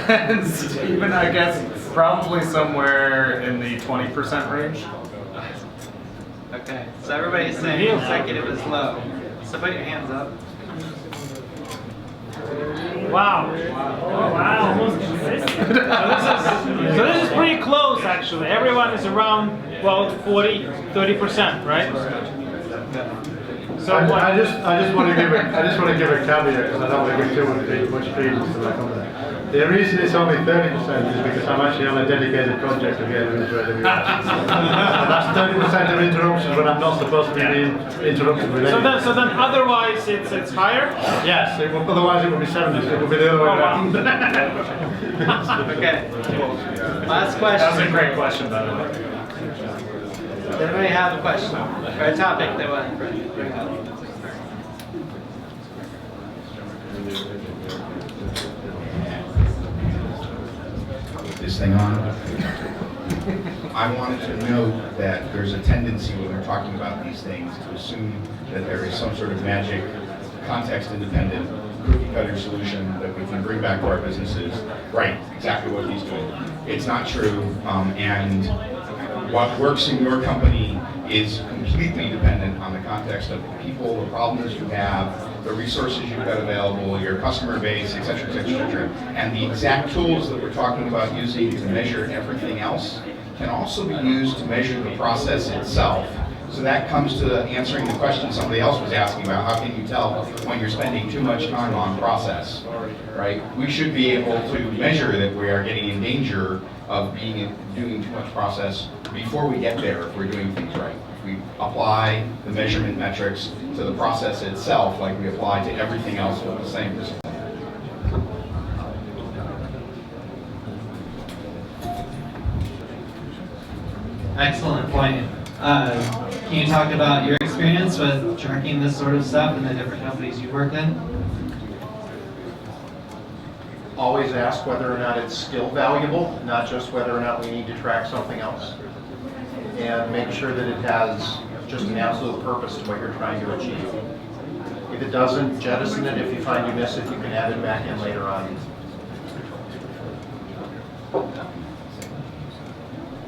Speaker 11: And Stephen, I guess, probably somewhere in the 20% range.
Speaker 4: Okay, so everybody's saying executive is low. So put your hands up.
Speaker 2: Wow.
Speaker 7: Wow, almost consistent.
Speaker 2: So this is pretty close, actually. Everyone is around, well, 40, 30%, right? So
Speaker 10: I just want to give a caveat because I don't want to give too much credence to my company. The reason it's only 30% is because I'm actually on a dedicated project of getting into AWS. And that's 30% of interruptions when I'm not supposed to be being interrupted with anything.
Speaker 2: So then otherwise it's higher?
Speaker 10: Yes, otherwise it would be 70, it would be the other way around.
Speaker 4: Okay. Last question.
Speaker 11: That was a great question, by the way.
Speaker 4: Does anybody have a question or a topic they want to bring up?
Speaker 13: This thing on. I wanted to note that there's a tendency when we're talking about these things to assume that there is some sort of magic, context-independent, cookie-cutter solution that we can bring back to our businesses. Right, exactly what he's doing. It's not true, and what works in your company is completely dependent on the context of the people, the problems you have, the resources you've got available, your customer base, et cetera, et cetera, et cetera. And the exact tools that we're talking about using to measure everything else can also be used to measure the process itself. So that comes to answering the question somebody else was asking about, how can you tell when you're spending too much time on process, right? We should be able to measure that we are getting in danger of doing too much process before we get there if we're doing things right. If we apply the measurement metrics to the process itself like we apply to everything else with the same discipline.
Speaker 4: Excellent point. Can you talk about your experience with tracking this sort of stuff in the different companies you worked in?
Speaker 9: Always ask whether or not it's still valuable, not just whether or not we need to track something else. And make sure that it has just an absolute purpose to what you're trying to achieve. If it doesn't, jettison it. If you find you miss it, you can add it back in later on.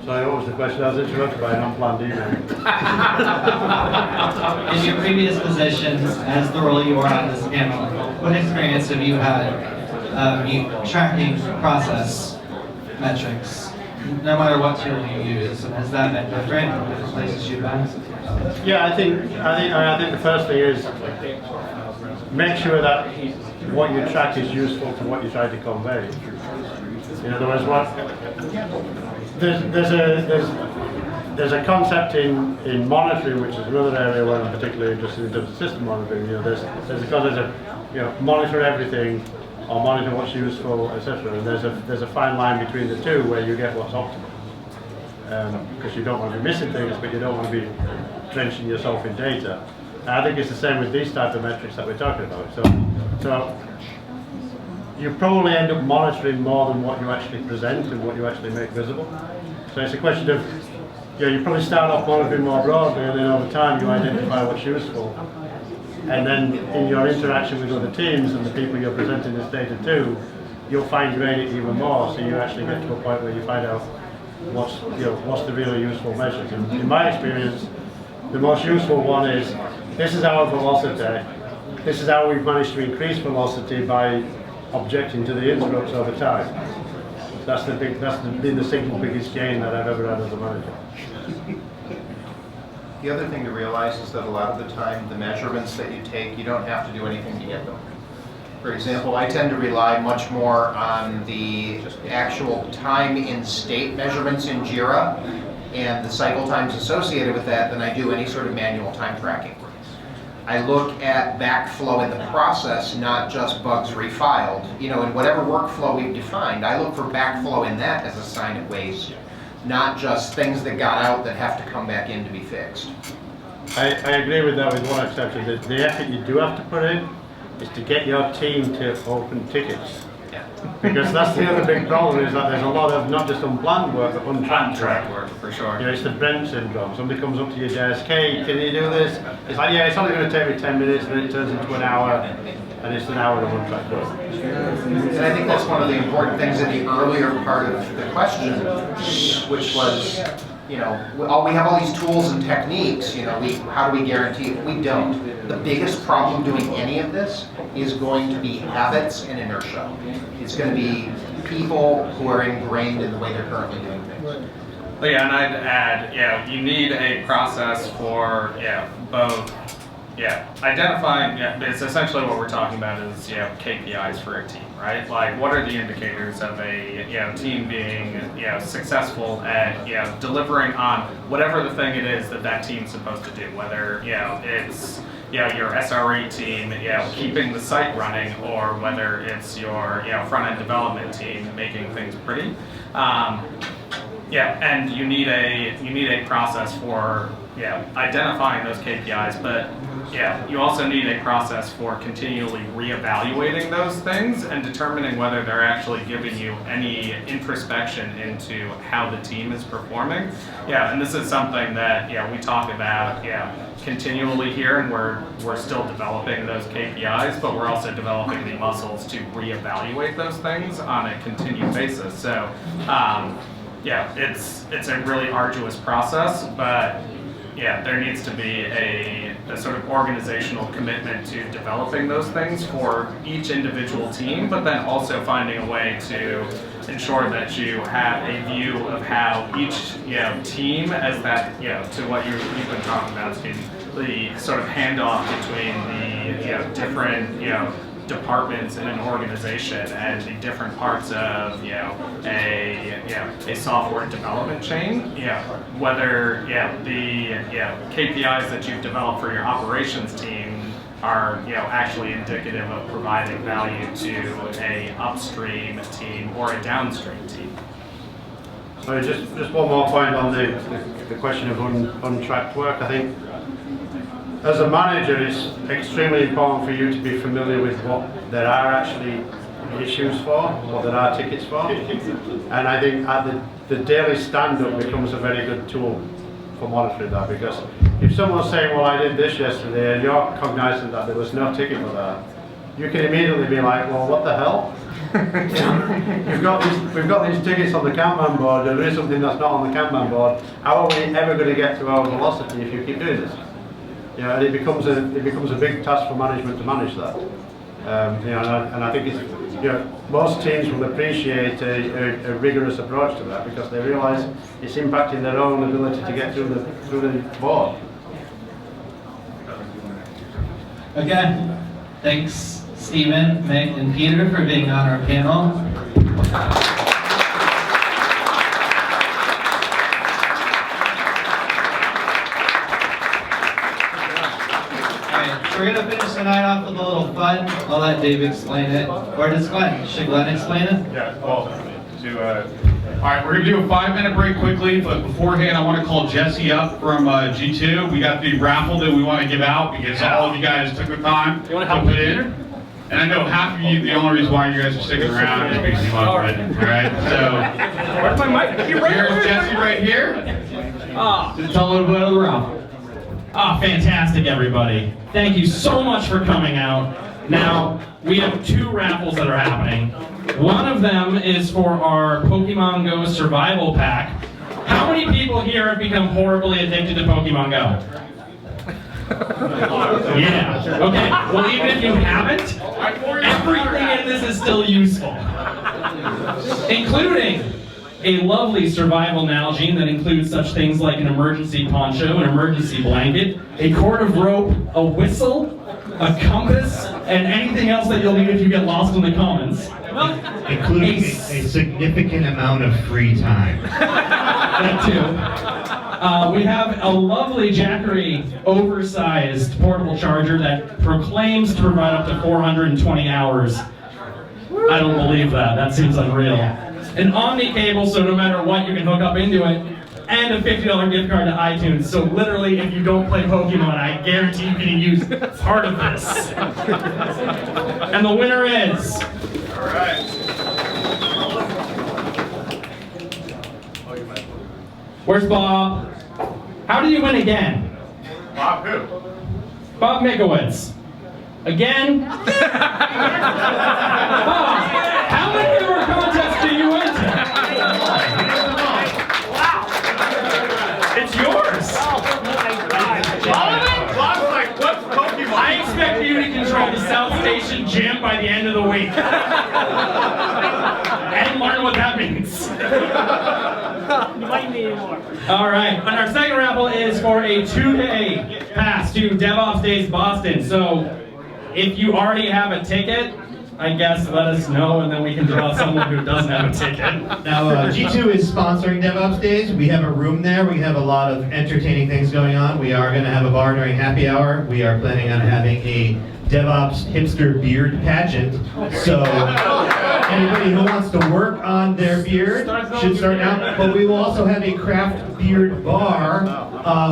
Speaker 10: Sorry, what was the question? I was interrupted by an unplanned email.
Speaker 4: In your previous positions, as the role you were on as panel, what experience have you had tracking process metrics, no matter what tool you use? And has that been different in different places you've been?
Speaker 10: Yeah, I think the first thing is make sure that what you track is useful to what you're trying to convey. In other words, there's a concept in monitoring, which is another area where I'm particularly interested in terms of system monitoring. There's a concept of monitor everything or monitor what's useful, etc. And there's a fine line between the two where you get what's optimal. Because you don't want to be missing things, but you don't want to be drenching yourself in data. And I think it's the same with these types of metrics that we're talking about. So you probably end up monitoring more than what you actually present and what you actually make visible. So it's a question of, you probably start off monitoring more broadly, and then over time you identify what's useful. And then in your interaction with other teams and the people you're presenting this data to, you'll fine-grain it even more, so you actually get to a point where you find out what's the really useful measures. And in my experience, the most useful one is, this is our velocity, this is how we've managed to increase velocity by objecting to the interrupts over time. been the single biggest gain that I've ever had as a manager.
Speaker 9: The other thing to realize is that a lot of the time, the measurements that you take, you don't have to do anything to get them. For example, I tend to rely much more on the actual time in state measurements in JIRA and the cycle times associated with that than I do any sort of manual time tracking. I look at backflow in the process, not just bugs refiled. You know, in whatever workflow we've defined, I look for backflow in that as a sign of waste, not just things that got out that have to come back in to be fixed.
Speaker 10: I agree with that with one exception. The effort you do have to put in is to get your team to open tickets. Because that's the other big problem, is that there's a lot of not just unplanned work, but untracked work.
Speaker 11: For sure.
Speaker 10: You know, it's the Brent syndrome. Somebody comes up to your desk, hey, can you do this? It's like, yeah, it's only going to take me 10 minutes, and then it turns into an hour, and it's an hour of untracked work.
Speaker 9: And I think that's one of the important things in the earlier part of the question, which was, you know, we have all these tools and techniques, you know, how do we guarantee it? We don't. The biggest problem doing any of this is going to be habits and inertia. It's going to be people who are ingrained in the way they're currently doing things.
Speaker 11: But yeah, and I'd add, you need a process for, both, identifying, it's essentially what we're talking about is, KPIs for a team, right? Like, what are the indicators of a, team being, successful at, delivering on whatever the thing it is that team's supposed to do, whether, it's, your SRE team, keeping the site running, or whether it's your, front-end development team making things pretty. And you need a process for identifying those KPIs, but you also need a process for continually reevaluating those things and determining whether they're actually giving you any introspection into how the team is performing. And this is something that we talk about continually here, and we're still developing those KPIs, but we're also developing the muscles to reevaluate those things on a continued basis. So it's a really arduous process, but there needs to be a sort of organizational commitment to developing those things for each individual team, but then also finding a way to ensure that you have a view of how each team, as that to what you've been talking about, Steve, the sort of handoff between the different departments in an organization and the different parts of a software development chain, whether the KPIs that you've developed for your operations team are actually indicative of providing value to a upstream team or a downstream team.
Speaker 10: So just one more point on the question of untracked work. I think as a manager, it's extremely important for you to be familiar with what there are actually issues for, what there are tickets for. And I think the daily stand-up becomes a very good tool for monitoring that, because if someone's saying, well, I did this yesterday, and you're cognizant that there was no ticket for that, you can immediately be like, well, what the hell? We've got these tickets on the Kanban board, and there is something that's not on the Kanban board. How are we ever going to get to our velocity if you keep doing this? And it becomes a big task for management to manage that. And I think it's, most teams will appreciate a rigorous approach to that, because they realise it's impacting their own ability to get through the board.
Speaker 4: Again, thanks Stephen, Meg, and Peter for being on our panel. We're going to finish the night off with a little fun. I'll let Dave explain it. Or does Glenn? Should Glenn explain it?
Speaker 1: Yeah, well, all right, we're going to do a 5-minute break quickly, but beforehand, I want to call Jesse up from G2. We got the raffle that we want to give out because all of you guys took the time to put in. And I know half of you, the only reason why you guys are sticking around is because you love it. All right, so.
Speaker 14: Where's my mic?
Speaker 1: Here's Jesse right here.
Speaker 14: To tell a little bit of the raffle. Fantastic, everybody. Thank you so much for coming out. Now, we have 2 raffles that are happening. One of them is for our Pokemon Go Survival Pack. How many people here have become horribly addicted to Pokemon Go? Yeah. Okay. Well, even if you haven't, everything in this is still useful. including a lovely survival Nalgene that includes such things like an emergency poncho, an emergency blanket, a cord of rope, a whistle, a compass, and anything else that you'll need if you get lost in the commons.
Speaker 3: Including a significant amount of free time.
Speaker 14: That too. We have a lovely Jackery oversized portable charger that proclaims to provide up to 420 hours. I don't believe that. That seems unreal. An Omni cable, so no matter what, you can hook up into it. And a $50 gift card to iTunes. So literally, if you don't play Pokemon, I guarantee you can use part of this. And the winner is...
Speaker 1: All right.
Speaker 14: Where's Bob? How do you win again?
Speaker 1: Bob who?
Speaker 14: Bob Mikowitz. Again? Bob, how many of our contests do you enter? It's yours.
Speaker 1: Bob's like, what's Pokemon?
Speaker 14: I expect you to control the South Station gym by the end of the week. And learn what that means.
Speaker 7: You might need more.
Speaker 14: All right, and our second raffle is for a 2-day pass to DevOps Days Boston. So if you already have a ticket, I guess let us know and then we can draw someone who doesn't have a ticket.
Speaker 3: Now, G2 is sponsoring DevOps Days. We have a room there. We have a lot of entertaining things going on. We are going to have a bar during happy hour. We are planning on having a DevOps hipster beard pageant. So anybody who wants to work on their beard should start now. But we will also have a craft beard bar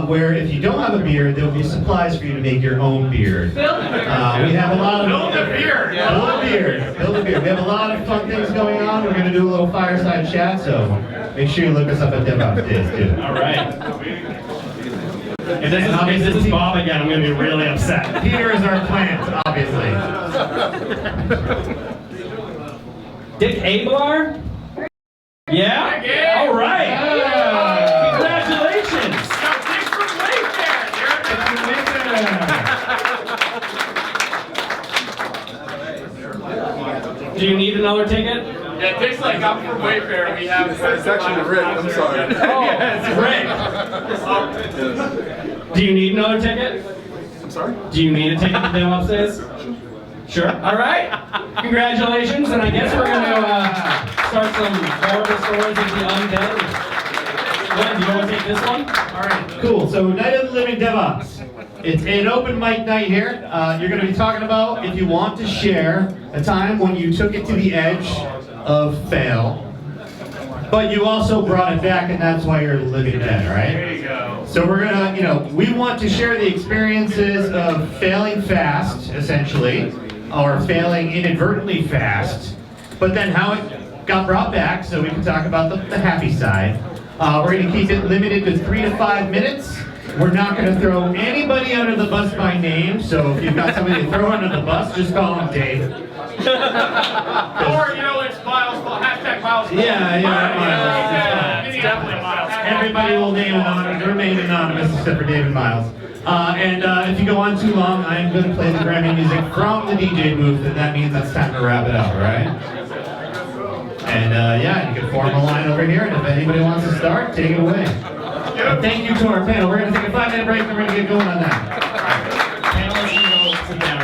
Speaker 3: where if you don't have a beard, there will be supplies for you to make your own beard. We have a lot of...
Speaker 1: Build a beard!
Speaker 3: Build a beard. Build a beard. We have a lot of fun things going on. We're going to do a little fireside chat, so make sure you look us up at DevOps Days, too.
Speaker 14: All right. If this is Bob again, I'm going to be really upset.
Speaker 3: Peter is our plant, obviously.
Speaker 14: Dick Ablar? Yeah?
Speaker 1: Yeah.
Speaker 14: All right.
Speaker 3: Yeah.
Speaker 14: Congratulations.
Speaker 1: Dick's from Wayfair.
Speaker 14: Do you need another ticket?
Speaker 1: Yeah, Dick's like, I'm from Wayfair. We have...
Speaker 15: It's actually Rick, I'm sorry.
Speaker 14: Oh, it's Rick. Do you need another ticket?
Speaker 15: I'm sorry?
Speaker 14: Do you need a ticket to DevOps Days? Sure. All right. Congratulations, and I guess we're going to start some horrible stories of the undead. Glenn, do you want to take this one?
Speaker 3: All right, cool. So, Night of the Living DevOps. It's an open mic night here. You're going to be talking about if you want to share a time when you took it to the edge of fail, but you also brought it back, and that's why you're living dead, right?
Speaker 1: There you go.
Speaker 3: So we're gonna, we want to share the experiences of failing fast, essentially, or failing inadvertently fast, but then how it got brought back, so we can talk about the happy side. We're gonna keep it limited to 3 to 5 minutes. We're not gonna throw anybody under the bus by name, so if you've got somebody to throw under the bus, just call him Dave.
Speaker 1: Or, it's Miles, hashtag Miles.
Speaker 3: Yeah,
Speaker 1: It's definitely Miles.
Speaker 3: Everybody will remain anonymous except for David Miles. And if you go on too long, I am going to play the Grammy music from the DJ booth, and that means it's time to wrap it up, all right? And you can form a line over here, and if anybody wants to start, take it away. And thank you to our panel. We're going to take a 5-minute break, and we're going to get going on that.
Speaker 14: Panelists, you go sit down.